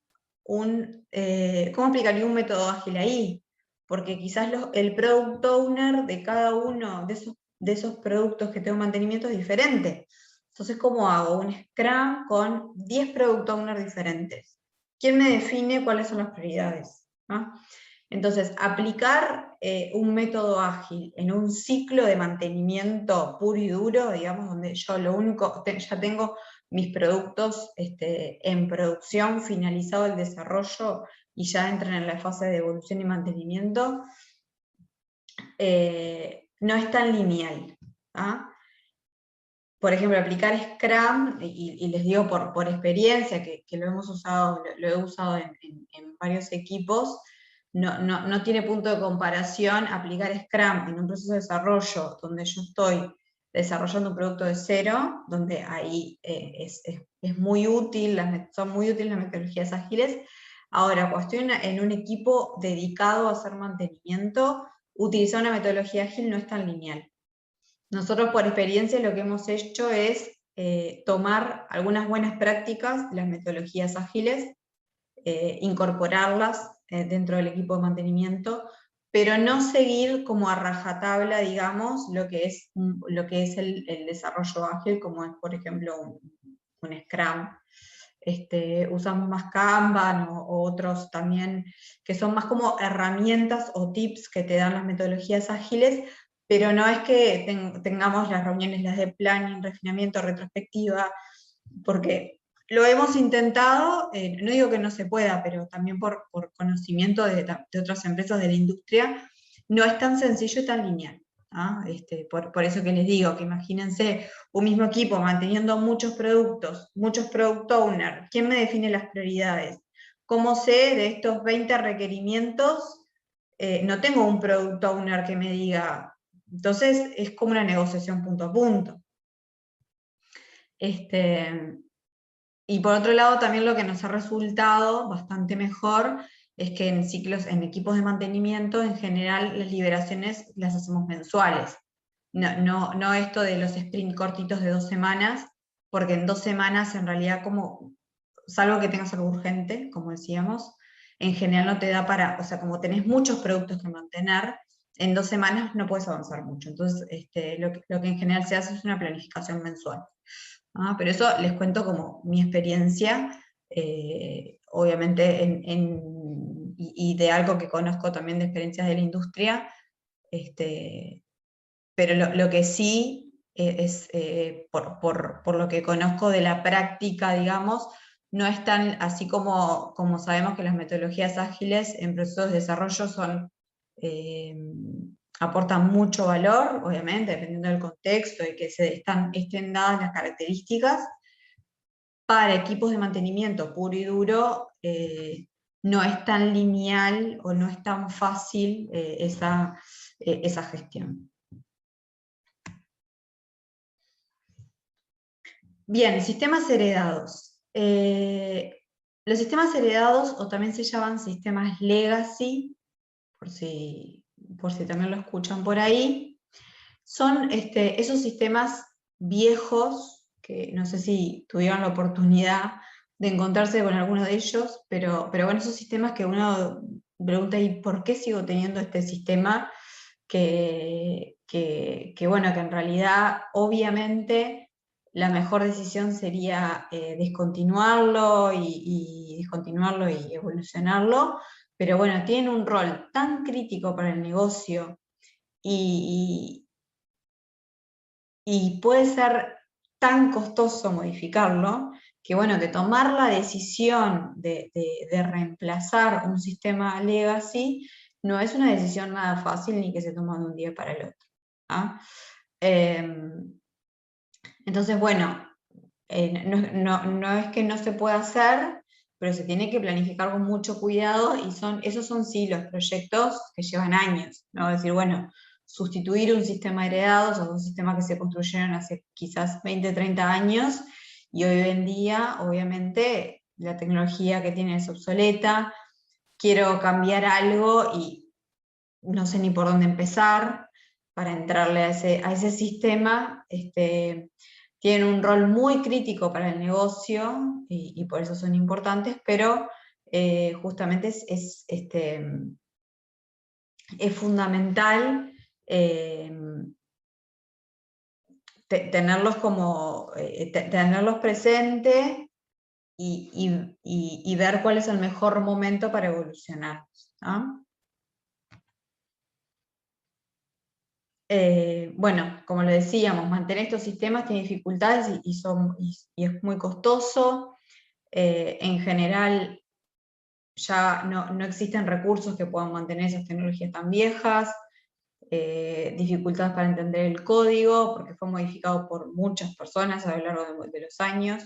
un método ágil ahí? Porque quizás el product owner de cada uno de esos productos que tengo mantenimiento es diferente. Entonces, ¿cómo hago un Scrum con 10 product owners diferentes? ¿Quién me define cuáles son las prioridades? ¿No? Entonces, aplicar un método ágil en un ciclo de mantenimiento puro y duro, digamos, donde yo ya tengo mis productos en producción, finalizado el desarrollo y ya entran en la fase de evolución y mantenimiento, no es tan lineal. Por ejemplo, aplicar Scrum, y les digo por experiencia que lo he usado en varios equipos, no tiene punto de comparación aplicar Scrum en un proceso de desarrollo donde yo estoy desarrollando un producto de cero, donde ahí es muy útil, son muy útiles las metodologías ágiles. Ahora, cuando estoy en un equipo dedicado a hacer mantenimiento, utilizar una metodología ágil no es tan lineal. Nosotros por experiencia lo que hemos hecho es tomar algunas buenas prácticas, las metodologías ágiles, incorporarlas dentro del equipo de mantenimiento, pero no seguir como a rajatabla, digamos, lo que es el desarrollo ágil, como es, por ejemplo, un Scrum. Usamos más Kanban o otros también, que son más como herramientas o tips que te dan las metodologías ágiles, pero no es que tengamos las reuniones, las de planning, refinamiento, retrospectiva, porque lo hemos intentado, no digo que no se pueda, pero también por conocimiento de otras empresas de la industria, no es tan sencillo y tan lineal. ¿Ah? Por eso que les digo, que imagínense un mismo equipo manteniendo muchos productos, muchos product owners, ¿quién me define las prioridades? ¿Cómo sé de estos 20 requerimientos? No tengo un product owner que me diga, entonces es como una negociación punto a punto. Y por otro lado, también lo que nos ha resultado bastante mejor es que en equipos de mantenimiento, en general, las liberaciones las hacemos mensuales. No esto de los sprint cortitos de 2 semanas, porque en 2 semanas, en realidad, salvo que tengas algo urgente, como decíamos, en general no te da para, o sea, como tenés muchos productos que mantener, en 2 semanas no puedes avanzar mucho. Entonces, lo que en general se hace es una planificación mensual. Pero eso les cuento como mi experiencia, obviamente, y de algo que conozco también de experiencias de la industria, pero lo que sí es, por lo que conozco de la práctica, digamos, no es tan así como sabemos que las metodologías ágiles en procesos de desarrollo aportan mucho valor, obviamente, dependiendo del contexto y que estén dadas las características. Para equipos de mantenimiento puro y duro, no es tan lineal o no es tan fácil esa gestión. Bien, sistemas heredados. Los sistemas heredados, o también se llaman sistemas legacy, por si también lo escuchan por ahí, son esos sistemas viejos, que no sé si tuvieron la oportunidad de encontrarse con alguno de ellos, pero bueno, esos sistemas que uno pregunta, ¿y por qué sigo teniendo este sistema? Bueno, que en realidad, obviamente, la mejor decisión sería descontinuarlo y evolucionarlo, pero bueno, tiene un rol tan crítico para el negocio y puede ser tan costoso modificarlo, que bueno, que tomar la decisión de reemplazar un sistema legacy no es una decisión nada fácil ni que se toma de un día para el otro. Entonces, bueno, no es que no se pueda hacer, pero se tiene que planificar con mucho cuidado y esos son sí los proyectos que llevan años, ¿no? Es decir, bueno, sustituir un sistema heredado, o un sistema que se construyeron hace quizás 20, 30 años, y hoy en día, obviamente, la tecnología que tiene es obsoleta, quiero cambiar algo y no sé ni por dónde empezar para entrarle a ese sistema. Tienen un rol muy crítico para el negocio y por eso son importantes, pero justamente es fundamental tenerlos tenerlos presentes y ver cuál es el mejor momento para evolucionar, ¿no? Bueno, como lo decíamos, mantener estos sistemas tiene dificultades y es muy costoso. En general, ya no existen recursos que puedan mantener esas tecnologías tan viejas, dificultades para entender el código, porque fue modificado por muchas personas a lo largo de los años.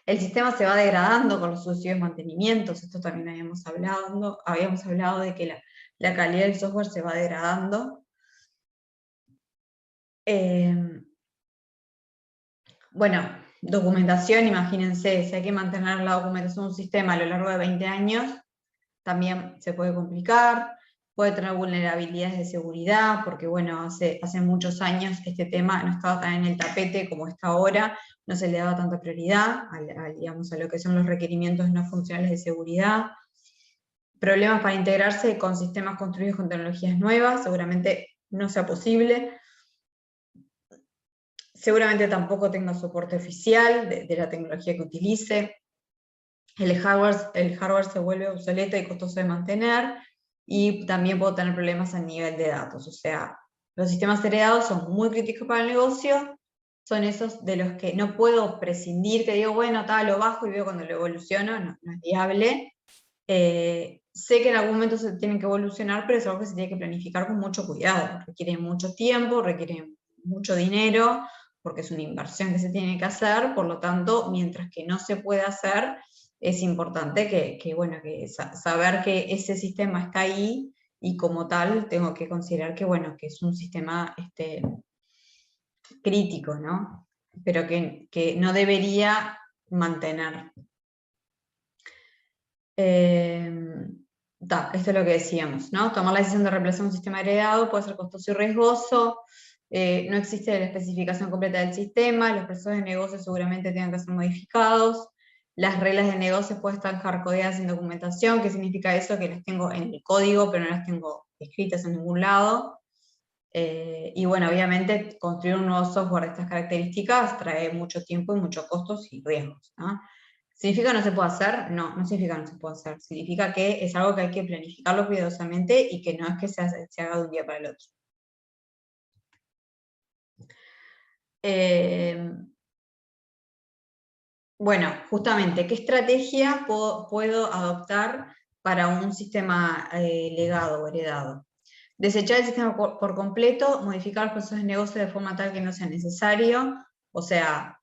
El sistema se va degradando con los sucesivos mantenimientos, esto también habíamos hablado de que la calidad del software se va degradando. Bueno, documentación, imagínense, si hay que mantener la documentación de un sistema a lo largo de 20 años, también se puede complicar. puede tener vulnerabilidades de seguridad, porque bueno, hace muchos años este tema no estaba tan en el tapete como está ahora, no se le daba tanta prioridad digamos, a lo que son los requerimientos no funcionales de seguridad. Problemas para integrarse con sistemas construidos con tecnologías nuevas, seguramente no sea posible. Seguramente tampoco tenga soporte oficial de la tecnología que utilice. El hardware se vuelve obsoleto y costoso de mantener, y también puedo tener problemas a nivel de datos. O sea, los sistemas heredados son muy críticos para el negocio, son esos de los que no puedo prescindir, que digo, bueno, lo bajo y veo cuando lo evoluciono, no es viable. Sé que en algún momento se tienen que evolucionar, pero es algo que se tiene que planificar con mucho cuidado. Requiere mucho tiempo, requiere mucho dinero, porque es una inversión que se tiene que hacer. Por lo tanto, mientras que no se puede hacer, es importante saber que ese sistema está ahí, y como tal tengo que considerar que es un sistema crítico, ¿no? Pero que no debería mantener. Esto es lo que decíamos, ¿no? Tomar la decisión de reemplazar un sistema heredado puede ser costoso y riesgoso, no existe la especificación completa del sistema, los procesos de negocio seguramente tengan que ser modificados, las reglas de negocio pueden estar hardcodeadas en documentación. ¿Qué significa eso? Que las tengo en el código, pero no las tengo escritas en ningún lado. Y bueno, obviamente construir un nuevo software de estas características trae mucho tiempo y muchos costos y riesgos, ¿no? ¿Significa que no se puede hacer? No, no significa que no se puede hacer. Significa que es algo que hay que planificarlo cuidadosamente y que no es que se haga de un día para el otro. Bueno, justamente, ¿qué estrategia puedo adoptar para un sistema legado o heredado? Desechar el sistema por completo, modificar los procesos de negocio de forma tal que no sea necesario, o sea,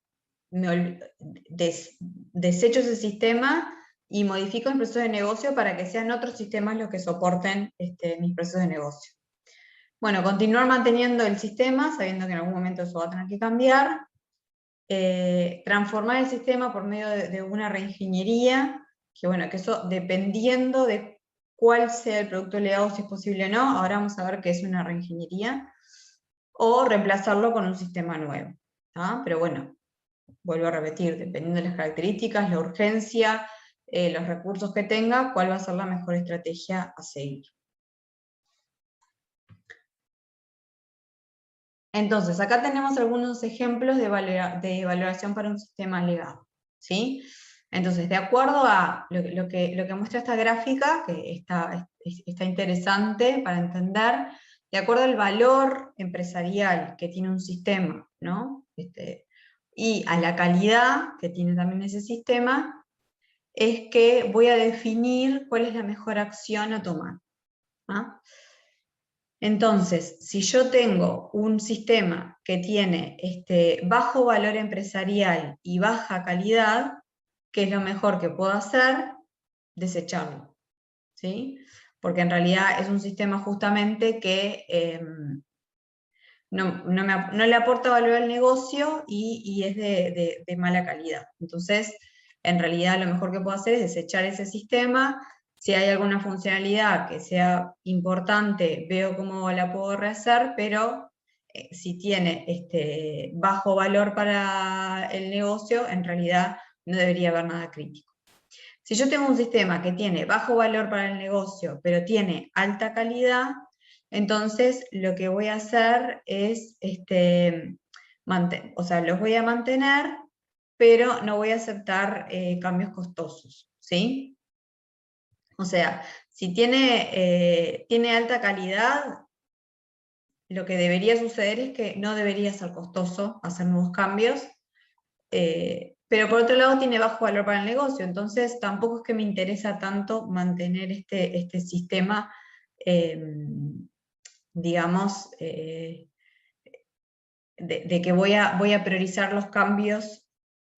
desecho ese sistema y modifico el proceso de negocio para que sean otros sistemas los que soporten mis procesos de negocio. Bueno, continuar manteniendo el sistema, sabiendo que en algún momento eso va a tener que cambiar. Transformar el sistema por medio de una reingeniería, que eso dependiendo de cuál sea el producto legado, si es posible o no. Ahora vamos a ver qué es una reingeniería. O reemplazarlo con un sistema nuevo. Pero bueno, vuelvo a repetir, dependiendo de las características, la urgencia, los recursos que tenga, cuál va a ser la mejor estrategia a seguir. Entonces, acá tenemos algunos ejemplos de valoración para un sistema legado, ¿sí? Entonces, de acuerdo a lo que muestra esta gráfica, que está interesante para entender, de acuerdo al valor empresarial que tiene un sistema, ¿no? Y a la calidad que tiene también ese sistema, es que voy a definir cuál es la mejor acción a tomar. Entonces, si yo tengo un sistema que tiene bajo valor empresarial y baja calidad, ¿qué es lo mejor que puedo hacer? Desecharlo, ¿sí? Porque en realidad es un sistema justamente que no le aporta valor al negocio y es de mala calidad. Entonces, en realidad lo mejor que puedo hacer es desechar ese sistema. Si hay alguna funcionalidad que sea importante, veo cómo la puedo rehacer, pero si tiene bajo valor para el negocio, en realidad no debería haber nada crítico. Si yo tengo un sistema que tiene bajo valor para el negocio, pero tiene alta calidad, entonces lo que voy a hacer es, los voy a mantener, pero no voy a aceptar cambios costosos, ¿sí? O sea, si tiene alta calidad, lo que debería suceder es que no debería ser costoso hacer nuevos cambios, pero por otro lado tiene bajo valor para el negocio, entonces tampoco es que me interesa tanto mantener este sistema, digamos, de que voy a priorizar los cambios,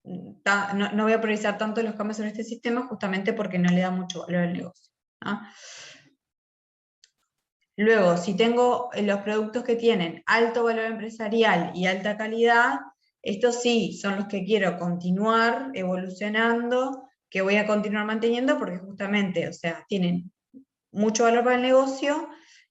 no voy a priorizar tanto los cambios en este sistema justamente porque no le da mucho valor al negocio. Luego, si tengo los productos que tienen alto valor empresarial y alta calidad, estos sí son los que quiero continuar evolucionando, que voy a continuar manteniendo porque justamente, o sea, tienen mucho valor para el negocio,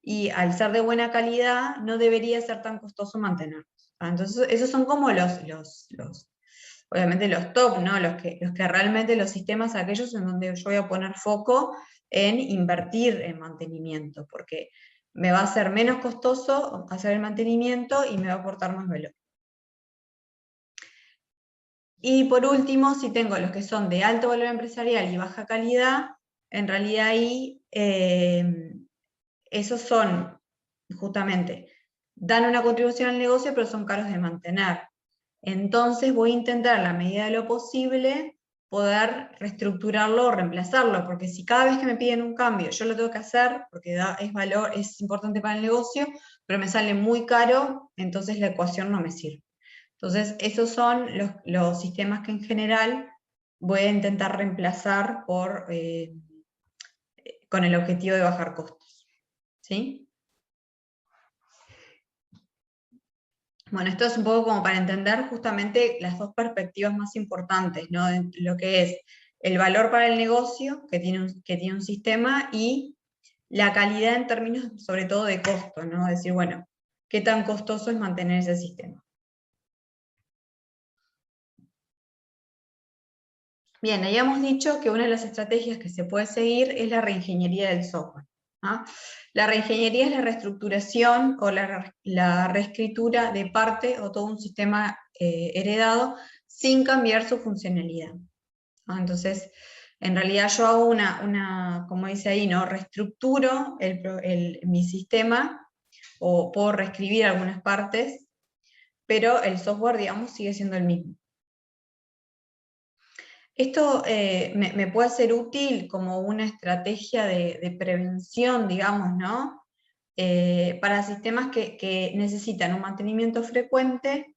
y al ser de buena calidad no debería ser tan costoso mantenerlos. Entonces, esos son como obviamente los top, ¿no? Los que realmente los sistemas aquellos en donde yo voy a poner foco en invertir en mantenimiento, porque me va a ser menos costoso hacer el mantenimiento y me va a aportar más valor. Y por último, si tengo los que son de alto valor empresarial y baja calidad, en realidad ahí esos son justamente, dan una contribución al negocio, pero son caros de mantener. Entonces voy a intentar, a la medida de lo posible, poder reestructurarlo o reemplazarlo, porque si cada vez que me piden un cambio yo lo tengo que hacer, porque es valor, es importante para el negocio, pero me sale muy caro, entonces la ecuación no me sirve. Entonces, esos son los sistemas que en general voy a intentar reemplazar con el objetivo de bajar costos. ¿Sí? Bueno, esto es un poco como para entender justamente las dos perspectivas más importantes, ¿no? De lo que es el valor para el negocio que tiene un sistema y la calidad en términos sobre todo de costo, ¿no? Decir, bueno, ¿qué tan costoso es mantener ese sistema? Bien, habíamos dicho que una de las estrategias que se puede seguir es la reingeniería del software. ¿Ah? La reingeniería es la reestructuración o la reescritura de parte o todo un sistema heredado sin cambiar su funcionalidad. ¿Ah? Entonces, en realidad yo hago como dice ahí, ¿no? Reestructuro mi sistema o puedo reescribir algunas partes, pero el software, digamos, sigue siendo el mismo. Esto me puede ser útil como una estrategia de prevención, digamos, ¿no? Para sistemas que necesitan un mantenimiento frecuente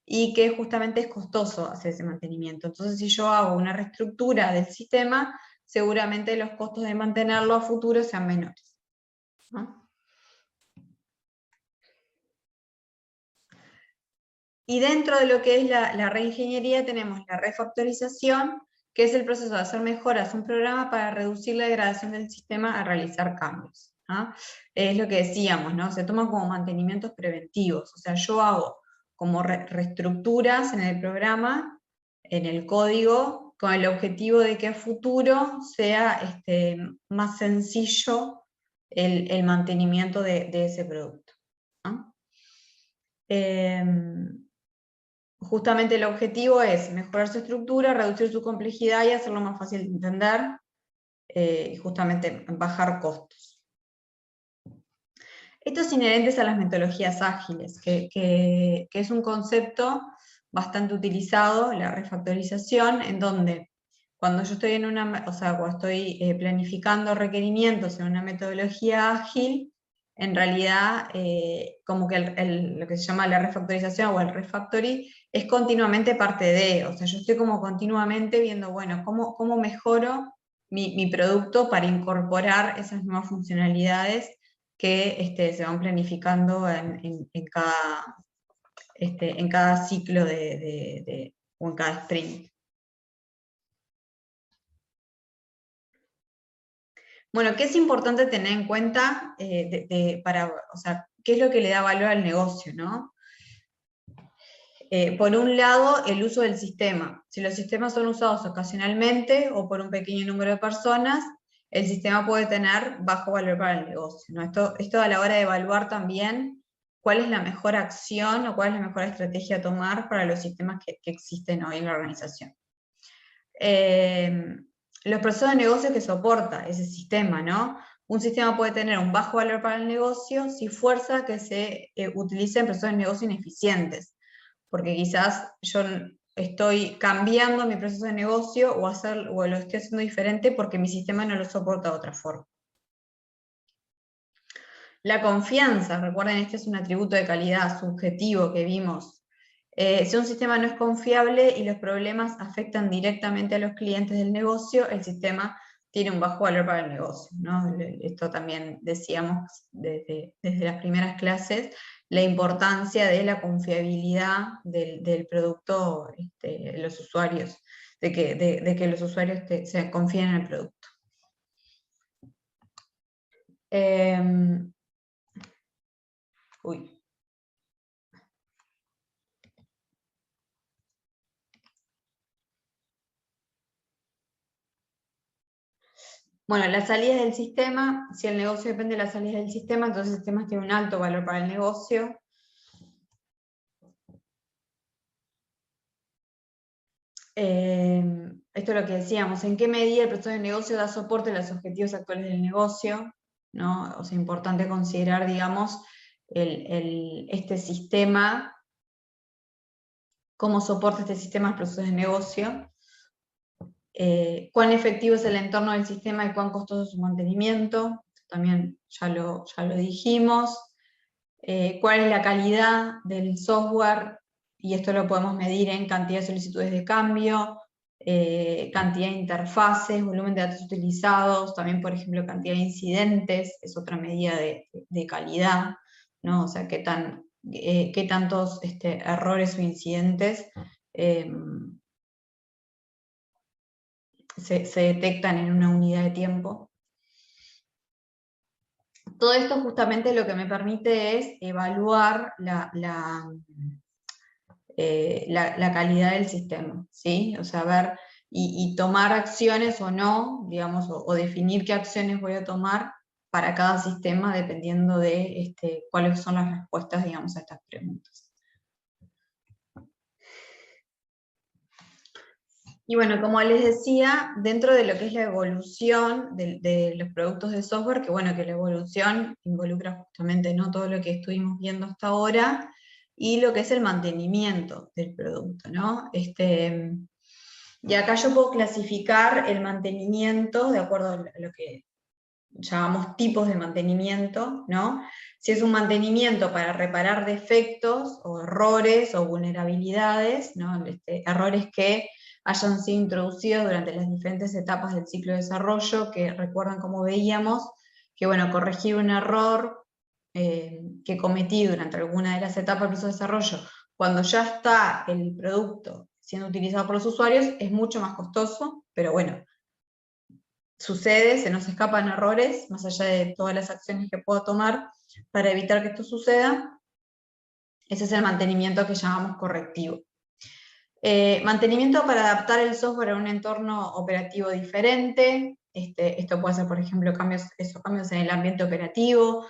y que justamente es costoso hacer ese mantenimiento. Entonces, si yo hago una reestructura del sistema, seguramente los costos de mantenerlo a futuro sean menores, ¿no? Y dentro de lo que es la reingeniería tenemos la refactorización, que es el proceso de hacer mejoras a un programa para reducir la degradación del sistema a realizar cambios. ¿No? Es lo que decíamos, ¿no? Se toman como mantenimientos preventivos, o sea, yo hago como reestructuras en el programa, en el código, con el objetivo de que a futuro sea más sencillo el mantenimiento de ese producto. ¿No? Justamente el objetivo es mejorar su estructura, reducir su complejidad y hacerlo más fácil de entender, y justamente bajar costos. Esto es inherente a las metodologías ágiles, que es un concepto bastante utilizado, la refactorización, en donde cuando yo estoy cuando estoy planificando requerimientos en una metodología ágil, en realidad como que lo que se llama la refactorización o el refactory es continuamente parte de, o sea, yo estoy como continuamente viendo, bueno, cómo mejoro mi producto para incorporar esas nuevas funcionalidades que se van planificando en cada ciclo o en cada sprint. Bueno, ¿qué es importante tener en cuenta o sea, qué es lo que le da valor al negocio, ¿no? Por un lado, el uso del sistema. Si los sistemas son usados ocasionalmente o por un pequeño número de personas, el sistema puede tener bajo valor para el negocio, ¿no? Esto a la hora de evaluar también cuál es la mejor acción o cuál es la mejor estrategia a tomar para los sistemas que existen hoy en la organización. Los procesos de negocio que soporta ese sistema, ¿no? Un sistema puede tener un bajo valor para el negocio si fuerza que se utilicen procesos de negocio ineficientes, porque quizás yo estoy cambiando mi proceso de negocio o lo estoy haciendo diferente porque mi sistema no lo soporta de otra forma. La confianza, recuerden, este es un atributo de calidad subjetivo que vimos. Si un sistema no es confiable y los problemas afectan directamente a los clientes del negocio, el sistema tiene un bajo valor para el negocio, ¿no? Esto también decíamos desde las primeras clases, la importancia de la confiabilidad del producto de los usuarios, de que los usuarios se confíen en el producto. Uy. Bueno, las salidas del sistema, si el negocio depende de las salidas del sistema, entonces el sistema tiene un alto valor para el negocio. Esto es lo que decíamos, en qué medida el proceso de negocio da soporte a los objetivos actuales del negocio, ¿no? O sea, importante considerar, digamos, este sistema, cómo soporta este sistema los procesos de negocio, cuán efectivo es el entorno del sistema y cuán costoso es su mantenimiento, también ya lo dijimos, cuál es la calidad del software, y esto lo podemos medir en cantidad de solicitudes de cambio, cantidad de interfaces, volumen de datos utilizados, también por ejemplo cantidad de incidentes, es otra medida de calidad, ¿no? O sea, qué tantos errores o incidentes se detectan en una unidad de tiempo. Todo esto justamente lo que me permite es evaluar la calidad del sistema, ¿sí? O sea, ver y tomar acciones o no, digamos, o definir qué acciones voy a tomar para cada sistema dependiendo de cuáles son las respuestas, digamos, a estas preguntas. Y bueno, como les decía, dentro de lo que es la evolución de los productos de software, que bueno, que la evolución involucra justamente no todo lo que estuvimos viendo hasta ahora, y lo que es el mantenimiento del producto, ¿no? Y acá yo puedo clasificar el mantenimiento de acuerdo a lo que llamamos tipos de mantenimiento, ¿no? Si es un mantenimiento para reparar defectos o errores o vulnerabilidades, ¿no? Errores que hayan sido introducidos durante las diferentes etapas del ciclo de desarrollo, que recuerdan como veíamos, que bueno, corregir un error que cometí durante alguna de las etapas del proceso de desarrollo, cuando ya está el producto siendo utilizado por los usuarios, es mucho más costoso, pero bueno, sucede, se nos escapan errores, más allá de todas las acciones que puedo tomar para evitar que esto suceda. Ese es el mantenimiento que llamamos correctivo. Mantenimiento para adaptar el software a un entorno operativo diferente. Esto puede ser, por ejemplo, cambios en el ambiente operativo,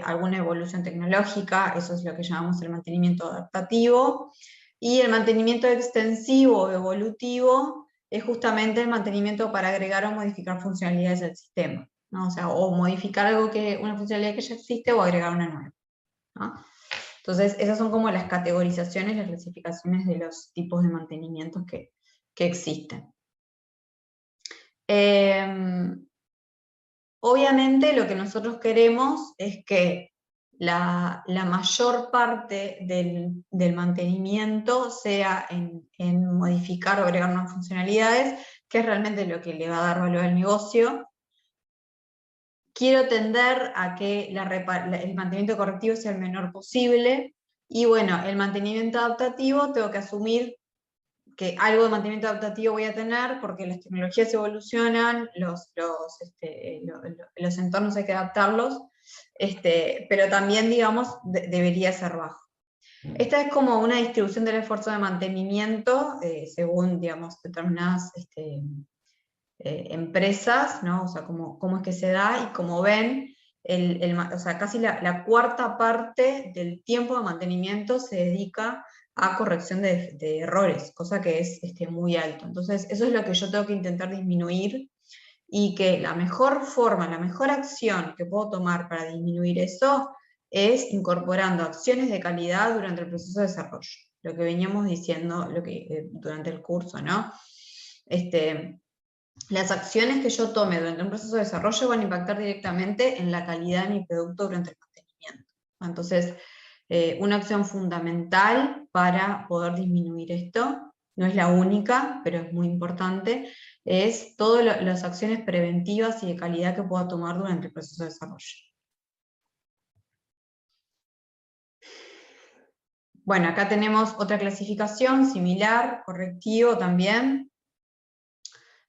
alguna evolución tecnológica, eso es lo que llamamos el mantenimiento adaptativo. Y el mantenimiento extensivo o evolutivo es justamente el mantenimiento para agregar o modificar funcionalidades del sistema, ¿no? O sea, o modificar una funcionalidad que ya existe o agregar una nueva, ¿no? Entonces, esas son como las categorizaciones, las clasificaciones de los tipos de mantenimientos que existen. Obviamente lo que nosotros queremos es que la mayor parte del mantenimiento sea en modificar o agregar nuevas funcionalidades, que es realmente lo que le va a dar valor al negocio. Quiero tender a que el mantenimiento correctivo sea el menor posible, y bueno, el mantenimiento adaptativo tengo que asumir que algo de mantenimiento adaptativo voy a tener, porque las tecnologías evolucionan, los entornos hay que adaptarlos, pero también, digamos, debería ser bajo. Esta es como una distribución del esfuerzo de mantenimiento, según, digamos, determinadas empresas, ¿no? O sea, cómo es que se da, y como ven, o sea, casi la cuarta parte del tiempo de mantenimiento se dedica a corrección de errores, cosa que es muy alto. Entonces, eso es lo que yo tengo que intentar disminuir, y que la mejor forma, la mejor acción que puedo tomar para disminuir eso es incorporando acciones de calidad durante el proceso de desarrollo. Lo que veníamos diciendo durante el curso, ¿no? Las acciones que yo tome durante un proceso de desarrollo van a impactar directamente en la calidad de mi producto durante el mantenimiento. Entonces, una acción fundamental para poder disminuir esto, no es la única, pero es muy importante, es todas las acciones preventivas y de calidad que pueda tomar durante el proceso de desarrollo. Bueno, acá tenemos otra clasificación similar, correctivo también.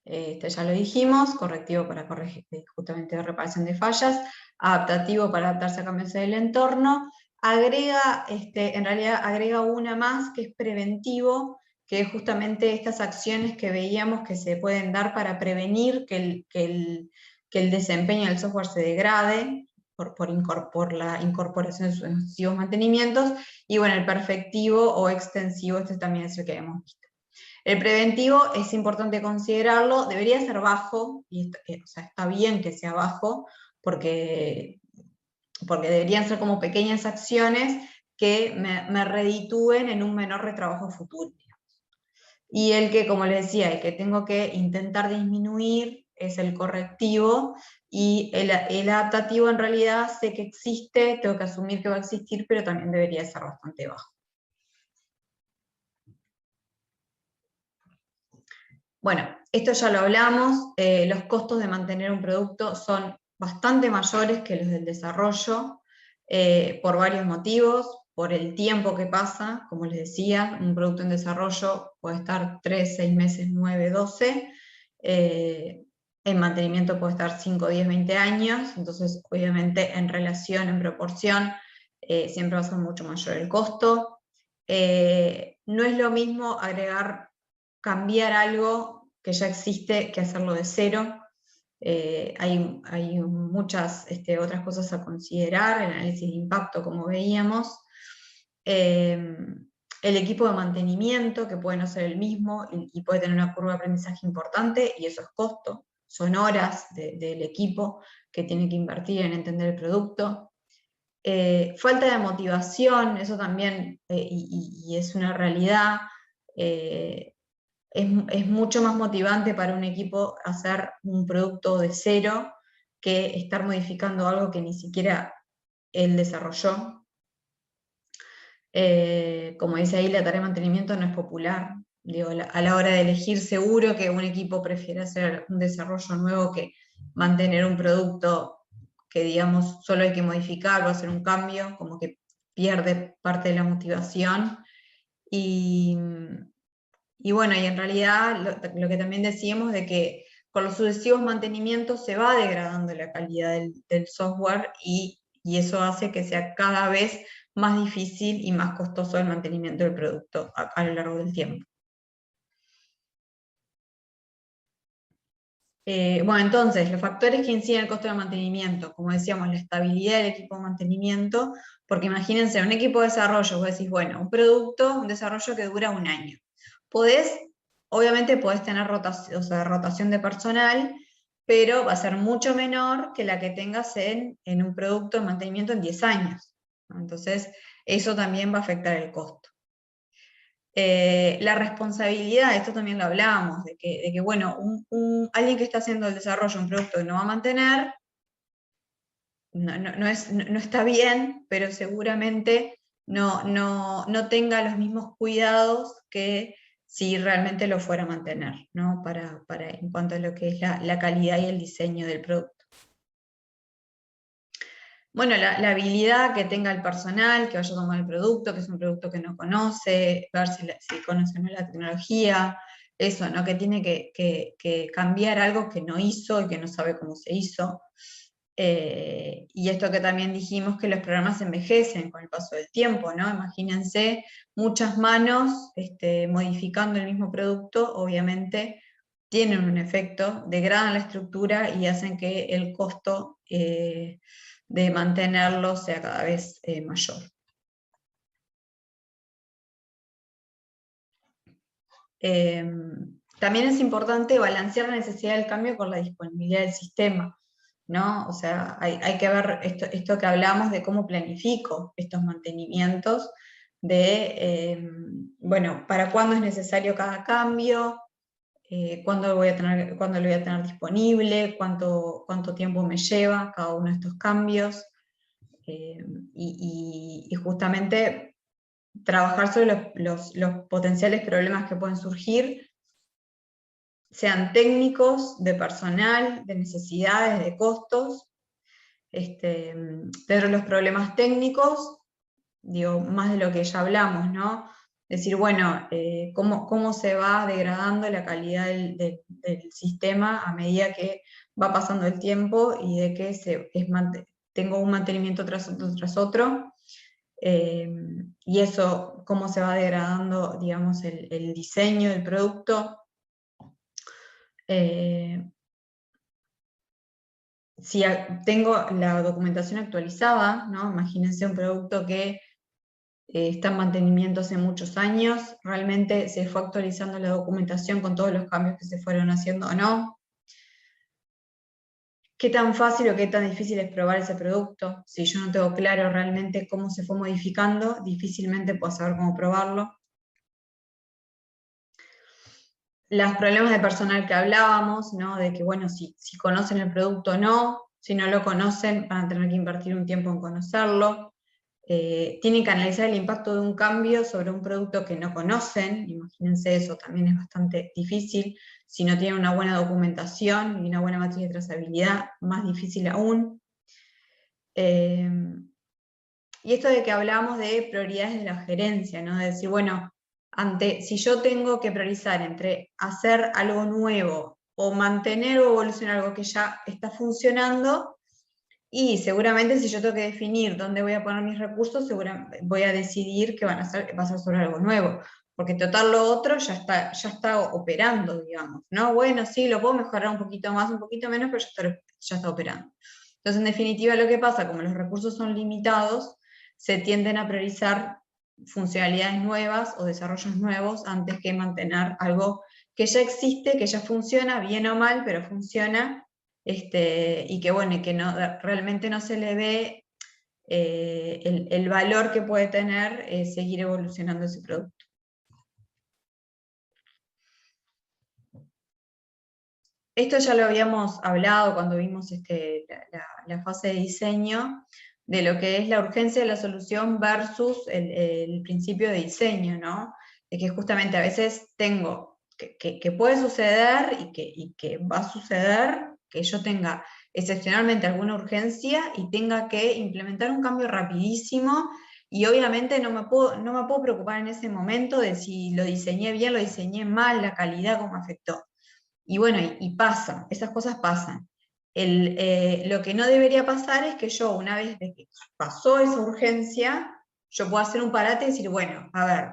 Ya lo dijimos, correctivo para corregir justamente reparación de fallas, adaptativo para adaptarse a cambios del entorno, agrega, en realidad agrega una más que es preventivo, que es justamente estas acciones que veíamos que se pueden dar para prevenir que el desempeño del software se degrade por la incorporación de sucesivos mantenimientos, y bueno, el perfectivo o extensivo, este también es el que hemos visto. El preventivo es importante considerarlo, debería ser bajo, y o sea, está bien que sea bajo, porque deberían ser como pequeñas acciones que me reditúen en un menor retrabajo futuro. Y el que, como les decía, el que tengo que intentar disminuir es el correctivo, y el adaptativo en realidad sé que existe, tengo que asumir que va a existir, pero también debería ser bastante bajo. Bueno, esto ya lo hablamos, los costos de mantener un producto son bastante mayores que los del desarrollo, por varios motivos, por el tiempo que pasa, como les decía, un producto en desarrollo puede estar 3, 6 meses, 9, 12, en mantenimiento puede estar 5, 10, 20 años, entonces obviamente en relación, en proporción, siempre va a ser mucho mayor el costo. No es lo mismo cambiar algo que ya existe que hacerlo de cero. Hay muchas otras cosas a considerar, el análisis de impacto, como veíamos. El equipo de mantenimiento, que puede no ser el mismo y puede tener una curva de aprendizaje importante, y eso es costo, son horas del equipo que tiene que invertir en entender el producto. Falta de motivación, eso también, y es una realidad. Es mucho más motivante para un equipo hacer un producto de cero que estar modificando algo que ni siquiera él desarrolló. Como dice ahí, la tarea de mantenimiento no es popular. Digo, a la hora de elegir, seguro que un equipo prefiere hacer un desarrollo nuevo que mantener un producto que, digamos, solo hay que modificar o hacer un cambio, como que pierde parte de la motivación. Y bueno, y en realidad lo que también decíamos de que con los sucesivos mantenimientos se va degradando la calidad del software, y eso hace que sea cada vez más difícil y más costoso el mantenimiento del producto a lo largo del tiempo. Bueno, entonces, los factores que inciden en el costo de mantenimiento, como decíamos, la estabilidad del equipo de mantenimiento, porque imagínense, un equipo de desarrollo, vos decís, bueno, un desarrollo que dura un año. Obviamente podés tener rotación de personal, pero va a ser mucho menor que la que tengas en un producto de mantenimiento en 10 años. Entonces, eso también va a afectar el costo. La responsabilidad, esto también lo hablábamos, de que bueno, alguien que está haciendo el desarrollo de un producto que no va a mantener, no está bien, pero seguramente no tenga los mismos cuidados que si realmente lo fuera a mantener, ¿no? En cuanto a lo que es la calidad y el diseño del producto. Bueno, la habilidad que tenga el personal que vaya a tomar el producto, que es un producto que no conoce, ver si conoce o no la tecnología, eso, ¿no? Que tiene que cambiar algo que no hizo y que no sabe cómo se hizo. Y esto que también dijimos, que los programas envejecen con el paso del tiempo, ¿no? Imagínense muchas manos modificando el mismo producto, obviamente tienen un efecto, degradan la estructura y hacen que el costo de mantenerlo sea cada vez mayor. También es importante balancear la necesidad del cambio con la disponibilidad del sistema, ¿no? O sea, hay que ver esto que hablamos de cómo planifico estos mantenimientos, bueno, para cuándo es necesario cada cambio, cuándo lo voy a tener disponible, cuánto tiempo me lleva cada uno de estos cambios, y justamente trabajar sobre los potenciales problemas que pueden surgir, sean técnicos, de personal, de necesidades, de costos. Dentro de los problemas técnicos, digo, más de lo que ya hablamos, ¿no? Decir, bueno, cómo se va degradando la calidad del sistema a medida que va pasando el tiempo y de que tengo un mantenimiento tras otro. Y eso, cómo se va degradando, digamos, el diseño del producto. Si tengo la documentación actualizada, ¿no? Imagínense un producto que está en mantenimiento hace muchos años, realmente se fue actualizando la documentación con todos los cambios que se fueron haciendo o no. ¿Qué tan fácil o qué tan difícil es probar ese producto? Si yo no tengo claro realmente cómo se fue modificando, difícilmente puedo saber cómo probarlo. Los problemas de personal que hablábamos, ¿no? De que, bueno, si conocen el producto o no, si no lo conocen, van a tener que invertir un tiempo en conocerlo. Tienen que analizar el impacto de un cambio sobre un producto que no conocen. Imagínense, eso también es bastante difícil. Si no tienen una buena documentación y una buena matriz de trazabilidad, más difícil aún. Y esto de que hablamos de prioridades de la gerencia, ¿no? De decir, bueno, si yo tengo que priorizar entre hacer algo nuevo o mantener o evolucionar algo que ya está funcionando, y seguramente si yo tengo que definir dónde voy a poner mis recursos, seguramente voy a decidir que va a ser sobre algo nuevo, porque total lo otro ya está operando, digamos, ¿no? Bueno, sí, lo puedo mejorar un poquito más, un poquito menos, pero ya está operando. Entonces, en definitiva, lo que pasa, como los recursos son limitados, se tienden a priorizar funcionalidades nuevas o desarrollos nuevos antes que mantener algo que ya existe, que ya funciona, bien o mal, pero funciona, y que, bueno, y que realmente no se le ve el valor que puede tener seguir evolucionando ese producto. Esto ya lo habíamos hablado cuando vimos la fase de diseño, de lo que es la urgencia de la solución versus el principio de diseño, ¿no? De que justamente a veces tengo que puede suceder y que va a suceder que yo tenga excepcionalmente alguna urgencia y tenga que implementar un cambio rapidísimo, y obviamente no me puedo preocupar en ese momento de si lo diseñé bien, lo diseñé mal, la calidad, cómo afectó. Y bueno, y pasa, esas cosas pasan. Lo que no debería pasar es que yo, una vez de que pasó esa urgencia, yo puedo hacer un parate y decir, bueno, a ver,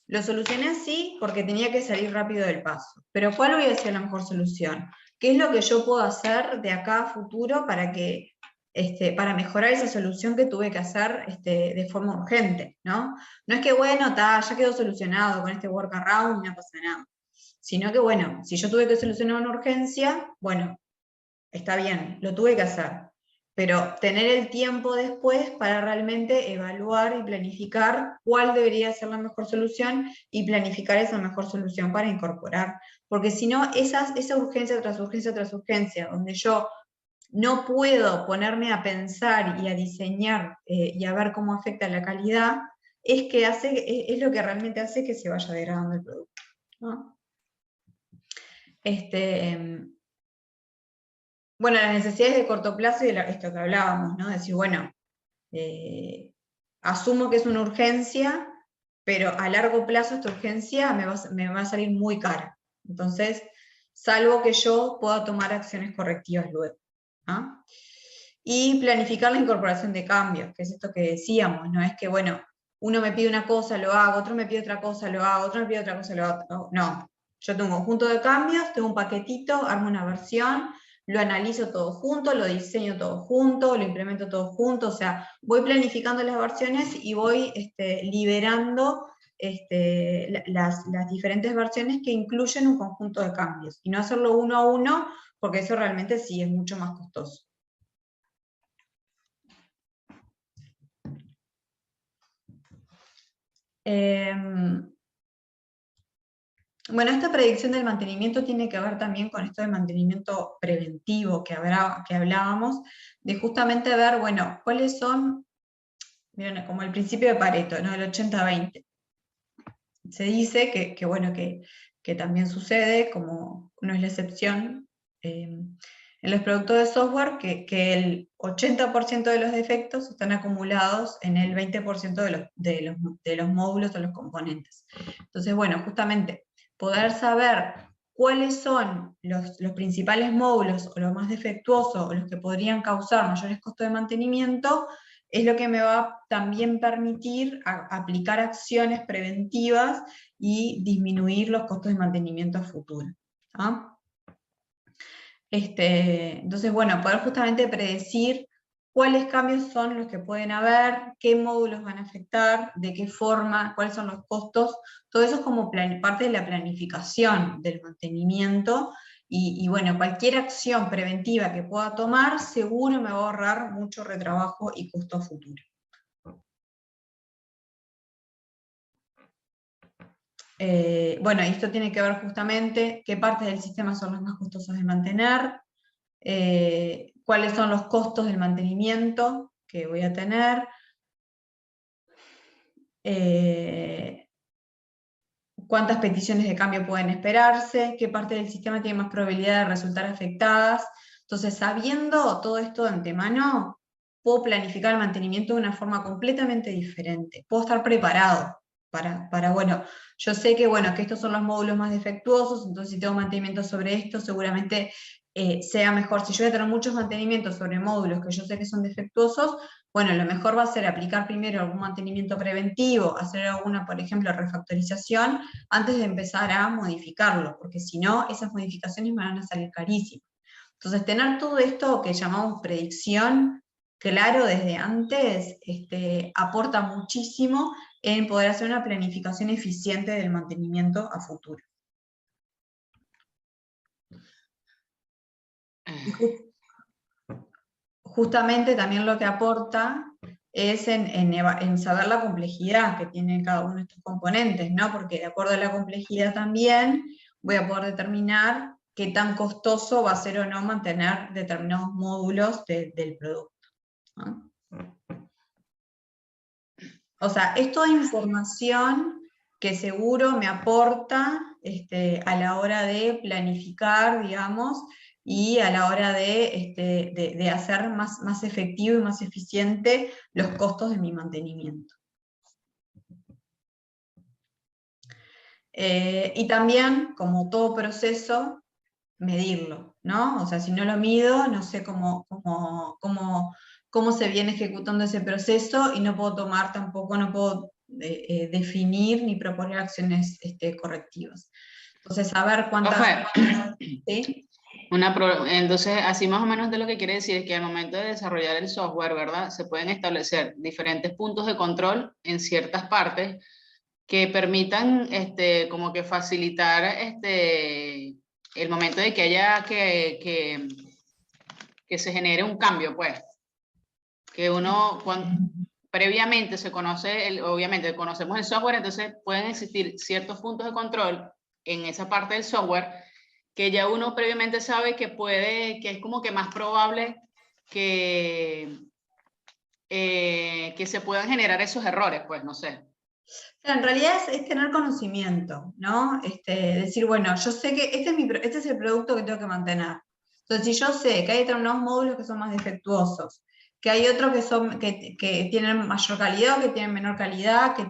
lo solucioné así porque tenía que salir rápido del paso, pero ¿cuál hubiera sido la mejor solución? ¿Qué es lo que yo puedo hacer de acá a futuro para mejorar esa solución que tuve que hacer de forma urgente, ¿no? No es que, bueno, ya quedó solucionado con este workaround y no pasa nada, sino que, bueno, si yo tuve que solucionar una urgencia, bueno, está bien, lo tuve que hacer, pero tener el tiempo después para realmente evaluar y planificar cuál debería ser la mejor solución y planificar esa mejor solución para incorporar, porque si no, esa urgencia tras urgencia tras urgencia, donde yo no puedo ponerme a pensar y a diseñar y a ver cómo afecta la calidad, es lo que realmente hace que se vaya degradando el producto, ¿no? Bueno, las necesidades de corto plazo y esto que hablábamos, ¿no? Decir, bueno, asumo que es una urgencia, pero a largo plazo esta urgencia me va a salir muy cara. Entonces, salvo que yo pueda tomar acciones correctivas luego, ¿no? Y planificar la incorporación de cambios, que es esto que decíamos, no es que, bueno, uno me pide una cosa, lo hago, otro me pide otra cosa, lo hago, otro me pide otra cosa, lo hago. No, yo tengo un conjunto de cambios, tengo un paquetito, armo una versión, lo analizo todo junto, lo diseño todo junto, lo implemento todo junto, o sea, voy planificando las versiones y voy liberando las diferentes versiones que incluyen un conjunto de cambios, y no hacerlo uno a uno, porque eso realmente sí es mucho más costoso. Bueno, esta predicción del mantenimiento tiene que ver también con esto del mantenimiento preventivo que hablábamos, de justamente ver, bueno, cuáles son, miren, como el principio de Pareto, ¿no? El 80-20. Se dice que también sucede, como no es la excepción, en los productos de software, que el 80% de los defectos están acumulados en el 20% de los módulos o los componentes. Entonces, bueno, justamente poder saber cuáles son los principales módulos o los más defectuosos o los que podrían causar mayores costos de mantenimiento, es lo que me va a también permitir aplicar acciones preventivas y disminuir los costos de mantenimiento a futuro. ¿Ah? Entonces, bueno, poder justamente predecir cuáles cambios son los que pueden haber, qué módulos van a afectar, de qué forma, cuáles son los costos, todo eso es como parte de la planificación del mantenimiento, y bueno, cualquier acción preventiva que pueda tomar, seguro me va a ahorrar mucho retrabajo y costo futuro. Bueno, y esto tiene que ver justamente qué partes del sistema son las más costosas de mantener, cuáles son los costos del mantenimiento que voy a tener, cuántas peticiones de cambio pueden esperarse, qué parte del sistema tiene más probabilidad de resultar afectadas. Entonces, sabiendo todo esto de antemano, puedo planificar el mantenimiento de una forma completamente diferente. Puedo estar preparado bueno, yo sé que, bueno, que estos son los módulos más defectuosos, entonces si tengo mantenimiento sobre esto, seguramente sea mejor. Si yo voy a tener muchos mantenimientos sobre módulos que yo sé que son defectuosos, bueno, lo mejor va a ser aplicar primero algún mantenimiento preventivo, hacer alguna, por ejemplo, refactorización, antes de empezar a modificarlo, porque si no, esas modificaciones me van a salir carísimas. Entonces, tener todo esto que llamamos predicción, claro desde antes, aporta muchísimo en poder hacer una planificación eficiente del mantenimiento a futuro. Y justamente también lo que aporta es en saber la complejidad que tiene cada uno de estos componentes, ¿no? Porque de acuerdo a la complejidad también voy a poder determinar qué tan costoso va a ser o no mantener determinados módulos del producto, ¿no? O sea, es toda información que seguro me aporta a la hora de planificar, digamos, y a la hora de hacer más efectivo y más eficiente los costos de mi mantenimiento. Y también, como todo proceso, medirlo, ¿no? O sea, si no lo mido, no sé cómo se viene ejecutando ese proceso, y no puedo tomar tampoco, no puedo definir ni proponer acciones correctivas. Entonces, saber cuántas... ¿Sí? Entonces, así más o menos de lo que quiere decir es que al momento de desarrollar el software, ¿verdad? Se pueden establecer diferentes puntos de control en ciertas partes que permitan como que facilitar el momento de que haya que se genere un cambio, pues. Que uno, previamente se conoce, obviamente conocemos el software, entonces pueden existir ciertos puntos de control en esa parte del software que ya uno previamente sabe que es como que más probable que se puedan generar esos errores, pues, no sé. En realidad es tener conocimiento, ¿no? Decir, bueno, yo sé que este es el producto que tengo que mantener. Entonces, si yo sé que hay determinados módulos que son más defectuosos, que hay otros que tienen mayor calidad o que tienen menor calidad, que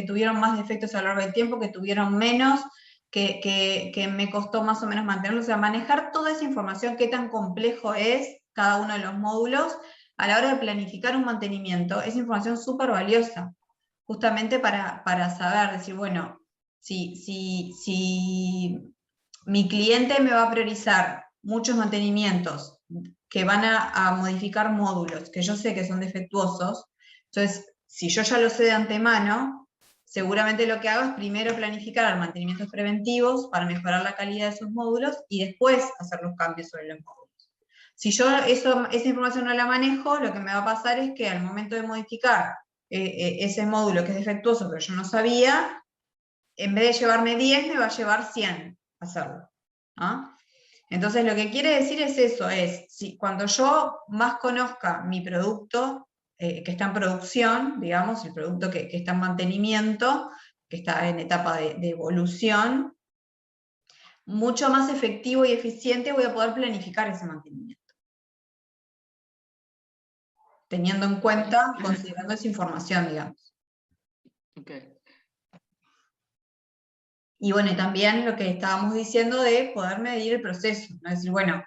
tuvieron más defectos a lo largo del tiempo, que tuvieron menos, que me costó más o menos mantenerlos, o sea, manejar toda esa información, qué tan complejo es cada uno de los módulos, a la hora de planificar un mantenimiento, es información súper valiosa, justamente para saber, decir, bueno, si mi cliente me va a priorizar muchos mantenimientos que van a modificar módulos que yo sé que son defectuosos, entonces, si yo ya lo sé de antemano, seguramente lo que hago es primero planificar mantenimientos preventivos para mejorar la calidad de esos módulos y después hacer los cambios sobre los módulos. Si yo esa información no la manejo, lo que me va a pasar es que al momento de modificar ese módulo que es defectuoso, pero yo no sabía, en vez de llevarme 10, me va a llevar 100 hacerlo. ¿Ah? Entonces, lo que quiere decir es eso, cuando yo más conozca mi producto, que está en producción, digamos, el producto que está en mantenimiento, que está en etapa de evolución, mucho más efectivo y eficiente voy a poder planificar ese mantenimiento, teniendo en cuenta, considerando esa información, digamos. Okay. Y bueno, y también lo que estábamos diciendo de poder medir el proceso, ¿no? Es decir, bueno,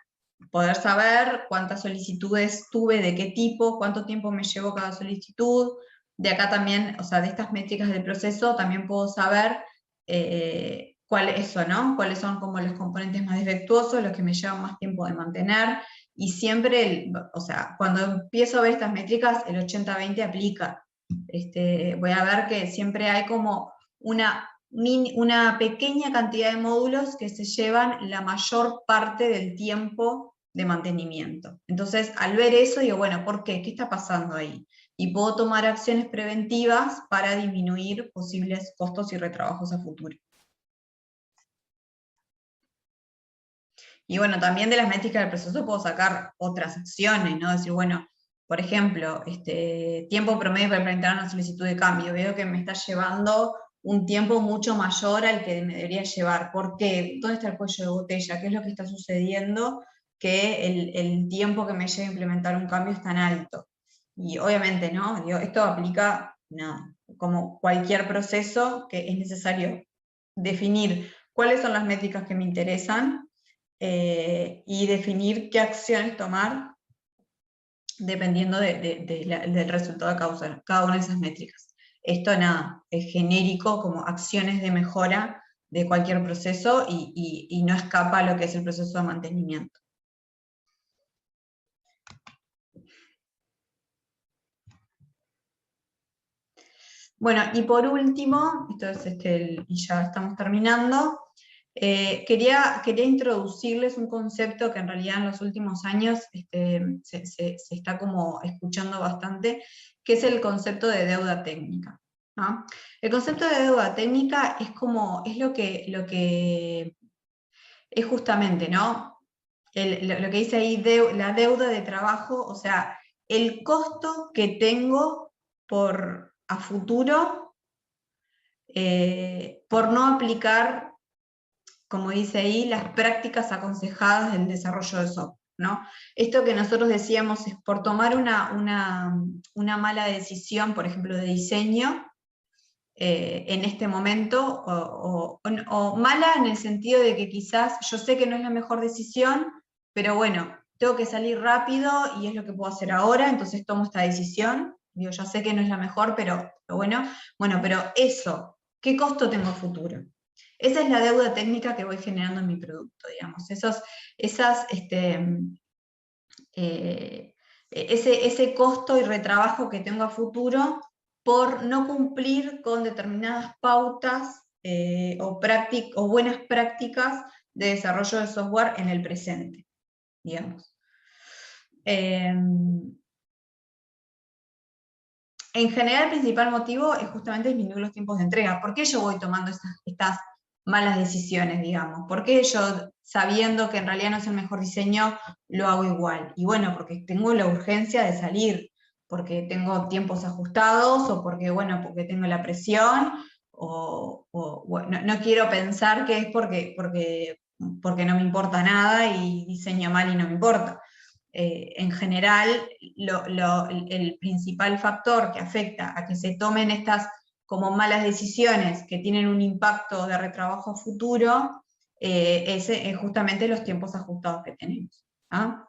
poder saber cuántas solicitudes tuve, de qué tipo, cuánto tiempo me llevó cada solicitud. De acá también, o sea, de estas métricas del proceso, también puedo saber cuáles son como los componentes más defectuosos, los que me llevan más tiempo de mantener. Y siempre, o sea, cuando empiezo a ver estas métricas, el 80-20 aplica. Voy a ver que siempre hay como una pequeña cantidad de módulos que se llevan la mayor parte del tiempo de mantenimiento. Entonces, al ver eso, digo, bueno, ¿por qué? ¿Qué está pasando ahí? Y puedo tomar acciones preventivas para disminuir posibles costos y retrabajos a futuro. Y bueno, también de las métricas del proceso puedo sacar otras acciones, ¿no? Decir, bueno, por ejemplo, tiempo promedio para implementar una solicitud de cambio. Veo que me está llevando un tiempo mucho mayor al que me debería llevar. ¿Por qué? ¿Dónde está el cuello de botella? ¿Qué es lo que está sucediendo? Que el tiempo que me lleva a implementar un cambio es tan alto. Y obviamente, ¿no? Digo, esto aplica, no, como cualquier proceso, que es necesario definir cuáles son las métricas que me interesan, y definir qué acciones tomar dependiendo del resultado de cada una de esas métricas. Esto nada, es genérico como acciones de mejora de cualquier proceso y no escapa a lo que es el proceso de mantenimiento. Bueno, y por último, esto es y ya estamos terminando, quería introducirles un concepto que en realidad en los últimos años se está como escuchando bastante, que es el concepto de deuda técnica, ¿no? El concepto de deuda técnica es lo que es justamente, ¿no? Lo que dice ahí, la deuda de trabajo, o sea, el costo que tengo a futuro por no aplicar, como dice ahí, las prácticas aconsejadas del desarrollo de software, ¿no? Esto que nosotros decíamos es por tomar una mala decisión, por ejemplo, de diseño, en este momento, o mala en el sentido de que quizás yo sé que no es la mejor decisión, pero bueno, tengo que salir rápido y es lo que puedo hacer ahora, entonces tomo esta decisión. Digo, ya sé que no es la mejor, pero bueno, pero eso, ¿qué costo tengo a futuro? Esa es la deuda técnica que voy generando en mi producto, digamos. Ese costo y retrabajo que tengo a futuro por no cumplir con determinadas pautas o buenas prácticas de desarrollo de software en el presente, digamos. En general, el principal motivo es justamente disminuir los tiempos de entrega. ¿Por qué yo voy tomando estas malas decisiones, digamos? ¿Por qué yo, sabiendo que en realidad no es el mejor diseño, lo hago igual? Y bueno, porque tengo la urgencia de salir, porque tengo tiempos ajustados, o porque tengo la presión, bueno, no quiero pensar que es porque no me importa nada y diseño mal y no me importa. En general, el principal factor que afecta a que se tomen estas como malas decisiones que tienen un impacto de retrabajo futuro, es justamente los tiempos ajustados que tenemos. ¿Ah?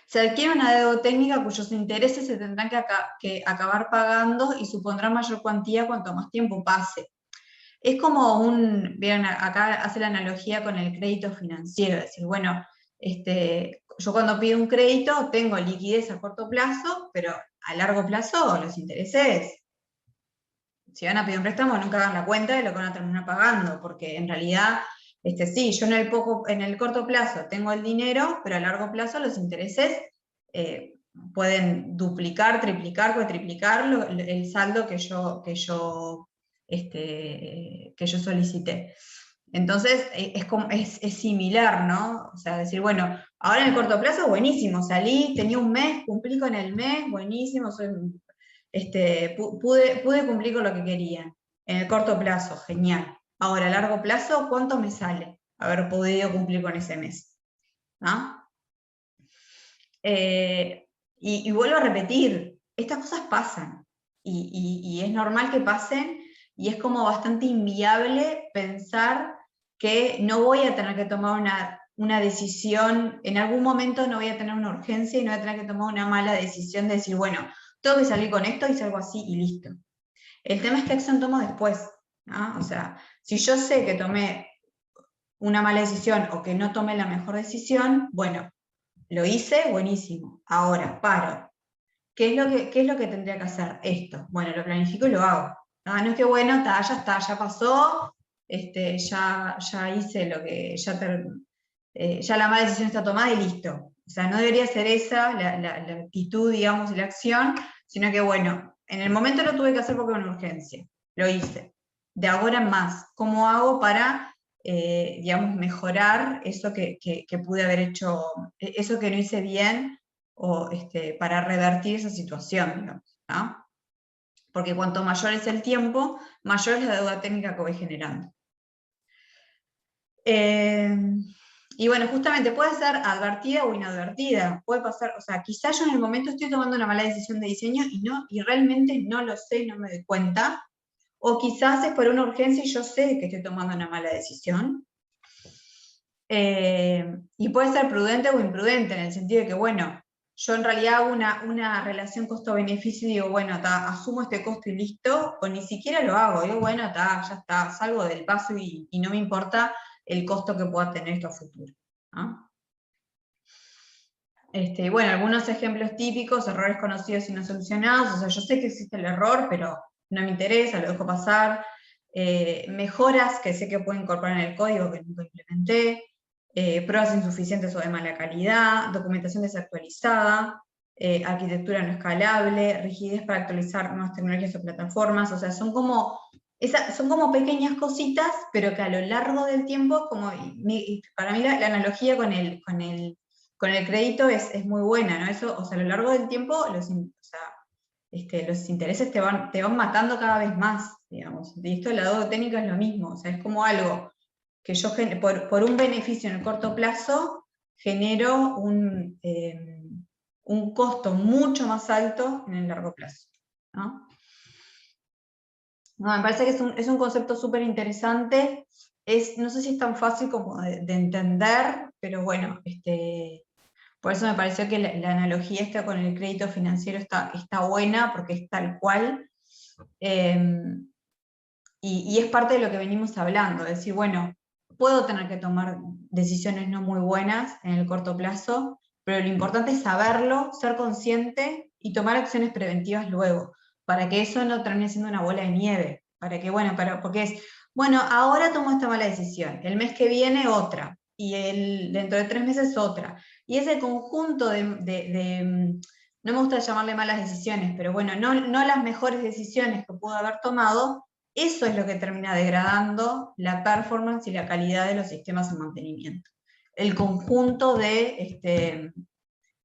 Se adquiere una deuda técnica cuyos intereses se tendrán que acabar pagando y supondrán mayor cuantía cuanto más tiempo pase. Es como vieron, acá hace la analogía con el crédito financiero, es decir, bueno, yo cuando pido un crédito tengo liquidez a corto plazo, pero a largo plazo los intereses, si van a pedir un préstamo, nunca hagan la cuenta de lo que van a terminar pagando, porque en realidad, sí, yo en el corto plazo tengo el dinero, pero a largo plazo los intereses pueden duplicar, triplicar, cuatriplicar el saldo que yo solicité. Entonces, es similar, ¿no? O sea, decir, bueno, ahora en el corto plazo, buenísimo, salí, tenía un mes, cumplí con el mes, buenísimo, pude cumplir con lo que quería. En el corto plazo, genial. Ahora, a largo plazo, ¿cuánto me sale haber podido cumplir con ese mes? ¿No? Y vuelvo a repetir, estas cosas pasan, y es normal que pasen, y es como bastante inviable pensar que no voy a tener que tomar una una decisión, en algún momento no voy a tener una urgencia y no voy a tener que tomar una mala decisión de decir, bueno, tengo que salir con esto y salgo así y listo. El tema es qué acción tomo después, ¿no? O sea, si yo sé que tomé una mala decisión o que no tomé la mejor decisión, bueno, lo hice, buenísimo. Ahora, paro. ¿Qué es lo que tendría que hacer? Esto. Bueno, lo planifico y lo hago. No es que bueno, ya está, ya pasó, ya hice lo que, ya la mala decisión está tomada y listo. O sea, no debería ser esa la actitud, digamos, y la acción, sino que bueno, en el momento lo tuve que hacer porque era una urgencia. Lo hice. De ahora en más, ¿cómo hago para, digamos, mejorar eso que pude haber hecho, eso que no hice bien, o para revertir esa situación, digamos, ¿no? Porque cuanto mayor es el tiempo, mayor es la deuda técnica que voy generando. Y bueno, justamente puede ser advertida o inadvertida, puede pasar, o sea, quizás yo en el momento estoy tomando una mala decisión de diseño y realmente no lo sé, no me doy cuenta, o quizás es por una urgencia y yo sé que estoy tomando una mala decisión. Y puede ser prudente o imprudente, en el sentido de que, bueno, yo en realidad hago una relación costo-beneficio y digo, bueno, asumo este costo y listo, o ni siquiera lo hago, digo, bueno, ya está, salgo del paso y no me importa el costo que pueda tener esto a futuro, ¿no? Bueno, algunos ejemplos típicos, errores conocidos y no solucionados, o sea, yo sé que existe el error, pero no me interesa, lo dejo pasar. Mejoras que sé que puedo incorporar en el código que nunca implementé. Pruebas insuficientes o de mala calidad, documentación desactualizada, arquitectura no escalable, rigidez para actualizar nuevas tecnologías o plataformas, o sea, son como pequeñas cositas, pero que a lo largo del tiempo, para mí la analogía con el crédito es muy buena, ¿no? Eso, o sea, a lo largo del tiempo, los intereses te van matando cada vez más, digamos. Y esto del lado técnico es lo mismo, o sea, es como algo que yo por un beneficio en el corto plazo genero un costo mucho más alto en el largo plazo, ¿no? No, me parece que es un concepto súper interesante. No sé si es tan fácil como de entender, pero bueno, por eso me pareció que la analogía esta con el crédito financiero está buena, porque es tal cual. Y es parte de lo que venimos hablando, es decir, bueno, puedo tener que tomar decisiones no muy buenas en el corto plazo, pero lo importante es saberlo, ser consciente y tomar acciones preventivas luego, para que eso no termine siendo una bola de nieve, para que, bueno, porque bueno, ahora tomo esta mala decisión, el mes que viene otra, y dentro de 3 meses otra, y ese conjunto no me gusta llamarle malas decisiones, pero bueno, no las mejores decisiones que pudo haber tomado, eso es lo que termina degradando la performance y la calidad de los sistemas de mantenimiento. El conjunto de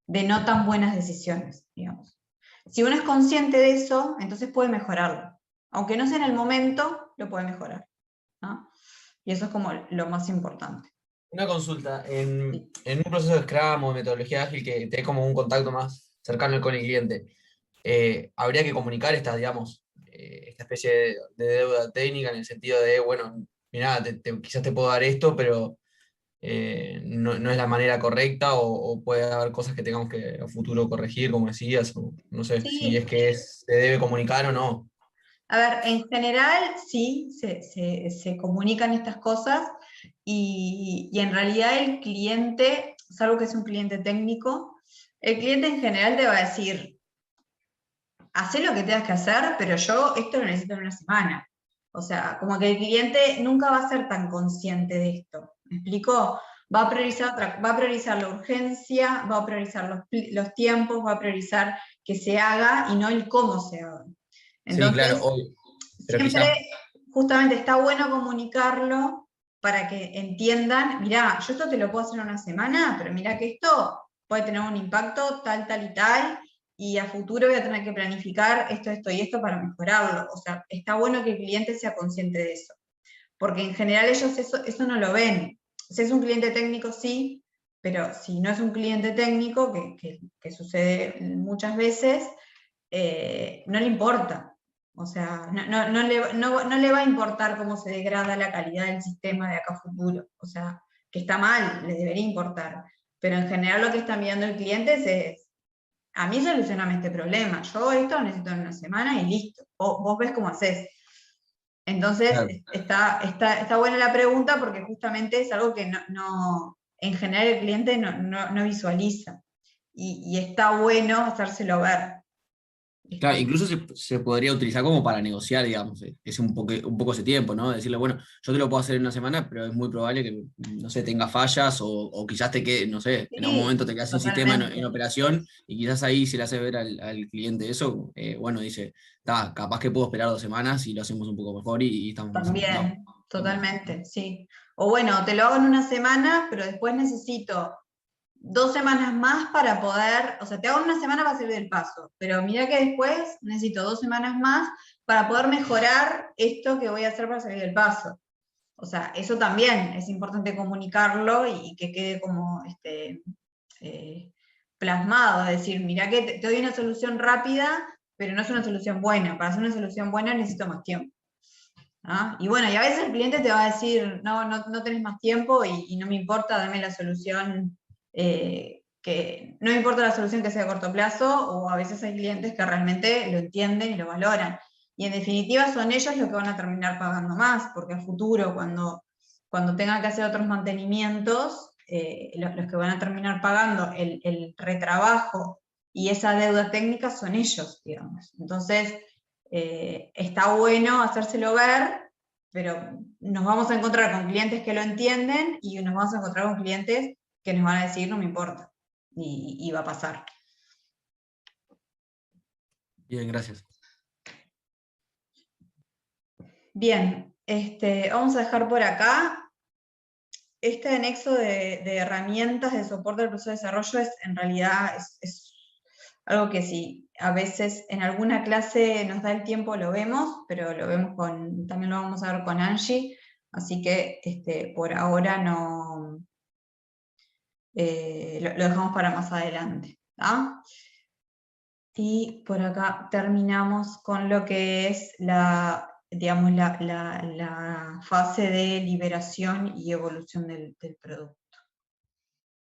no tan buenas decisiones, digamos. Si uno es consciente de eso, entonces puede mejorarlo. Aunque no sea en el momento, lo puede mejorar, ¿no? Y eso es como lo más importante. Una consulta, en un proceso de Scrum o de metodología ágil que te dé como un contacto más cercano con el cliente, habría que comunicar digamos, esta especie de deuda técnica en el sentido de, bueno, mirá, quizás te puedo dar esto, pero no es la manera correcta o puede haber cosas que tengamos que a futuro corregir, como decías, o no sé si es Sí, que se debe comunicar o no. a ver, en general sí, se comunican estas cosas y en realidad el cliente, salvo que es un cliente técnico, el cliente en general te va a decir, haz lo que tengas que hacer, pero yo esto lo necesito en una semana. O sea, como que el cliente nunca va a ser tan consciente de esto. ¿Me explico? Va a priorizar la urgencia, va a priorizar los tiempos, va a priorizar que se haga y no el cómo se haga. Sí, claro, Entonces, obvio. Pero siempre quizás, justamente está bueno comunicarlo para que entiendan, mirá, yo esto te lo puedo hacer en una semana, pero mirá que esto puede tener un impacto tal, tal y tal, y a futuro voy a tener que planificar esto y esto para mejorarlo. O sea, está bueno que el cliente sea consciente de eso, porque en general ellos eso no lo ven. Si es un cliente técnico, sí, pero si no es un cliente técnico, que sucede muchas veces, no le importa. O sea, no le va a importar cómo se degrada la calidad del sistema de acá a futuro. O sea, que está mal, les debería importar. Pero en general lo que está mirando el cliente es, a mí solucioname este problema, yo esto lo necesito en una semana y listo, vos ves cómo haces. Entonces, Claro. está buena la pregunta porque justamente es algo que en general el cliente no visualiza. Y está bueno hacérselo ver. Claro, incluso se podría utilizar como para negociar, digamos, ese un poco ese tiempo, ¿no? Decirle, bueno, yo te lo puedo hacer en una semana, pero es muy probable que, no sé, tenga fallas o quizás te quede, no sé, en algún Sí, momento te quedas sin sistema en operación y quizás ahí se le hace ver al cliente eso, bueno, dice, está, capaz que puedo esperar 2 semanas y lo hacemos un poco mejor y estamos más ajustados. También, totalmente, sí. O bueno, te lo hago en una semana, pero después necesito 2 semanas más para poder, o sea, te hago en una semana para salir del paso, pero mira que después necesito 2 semanas más para poder mejorar esto que voy a hacer para salir del paso. O sea, eso también es importante comunicarlo y que quede como plasmado, es decir, mira que te doy una solución rápida, pero no es una solución buena. Para hacer una solución buena necesito más tiempo. ¿Ah? Y bueno, y a veces el cliente te va a decir, no tenés más tiempo y no me importa, dame la solución, que no me importa la solución que sea a corto plazo, o a veces hay clientes que realmente lo entienden y lo valoran. Y en definitiva son ellos los que van a terminar pagando más, porque a futuro, cuando tengan que hacer otros mantenimientos, los que van a terminar pagando el retrabajo y esa deuda técnica son ellos, digamos. Entonces, está bueno hacérselo ver, pero nos vamos a encontrar con clientes que lo entienden y nos vamos a encontrar con clientes que nos van a decir no me importa, y va a pasar. Bien, gracias. Bien, vamos a dejar por acá. Este anexo de herramientas de soporte al proceso de desarrollo en realidad es algo que sí, a veces en alguna clase nos da el tiempo, lo vemos, pero también lo vamos a ver con Angie, así que por ahora no, lo dejamos para más adelante. ¿Ah? Y por acá terminamos con lo que es digamos, la fase de liberación y evolución del producto.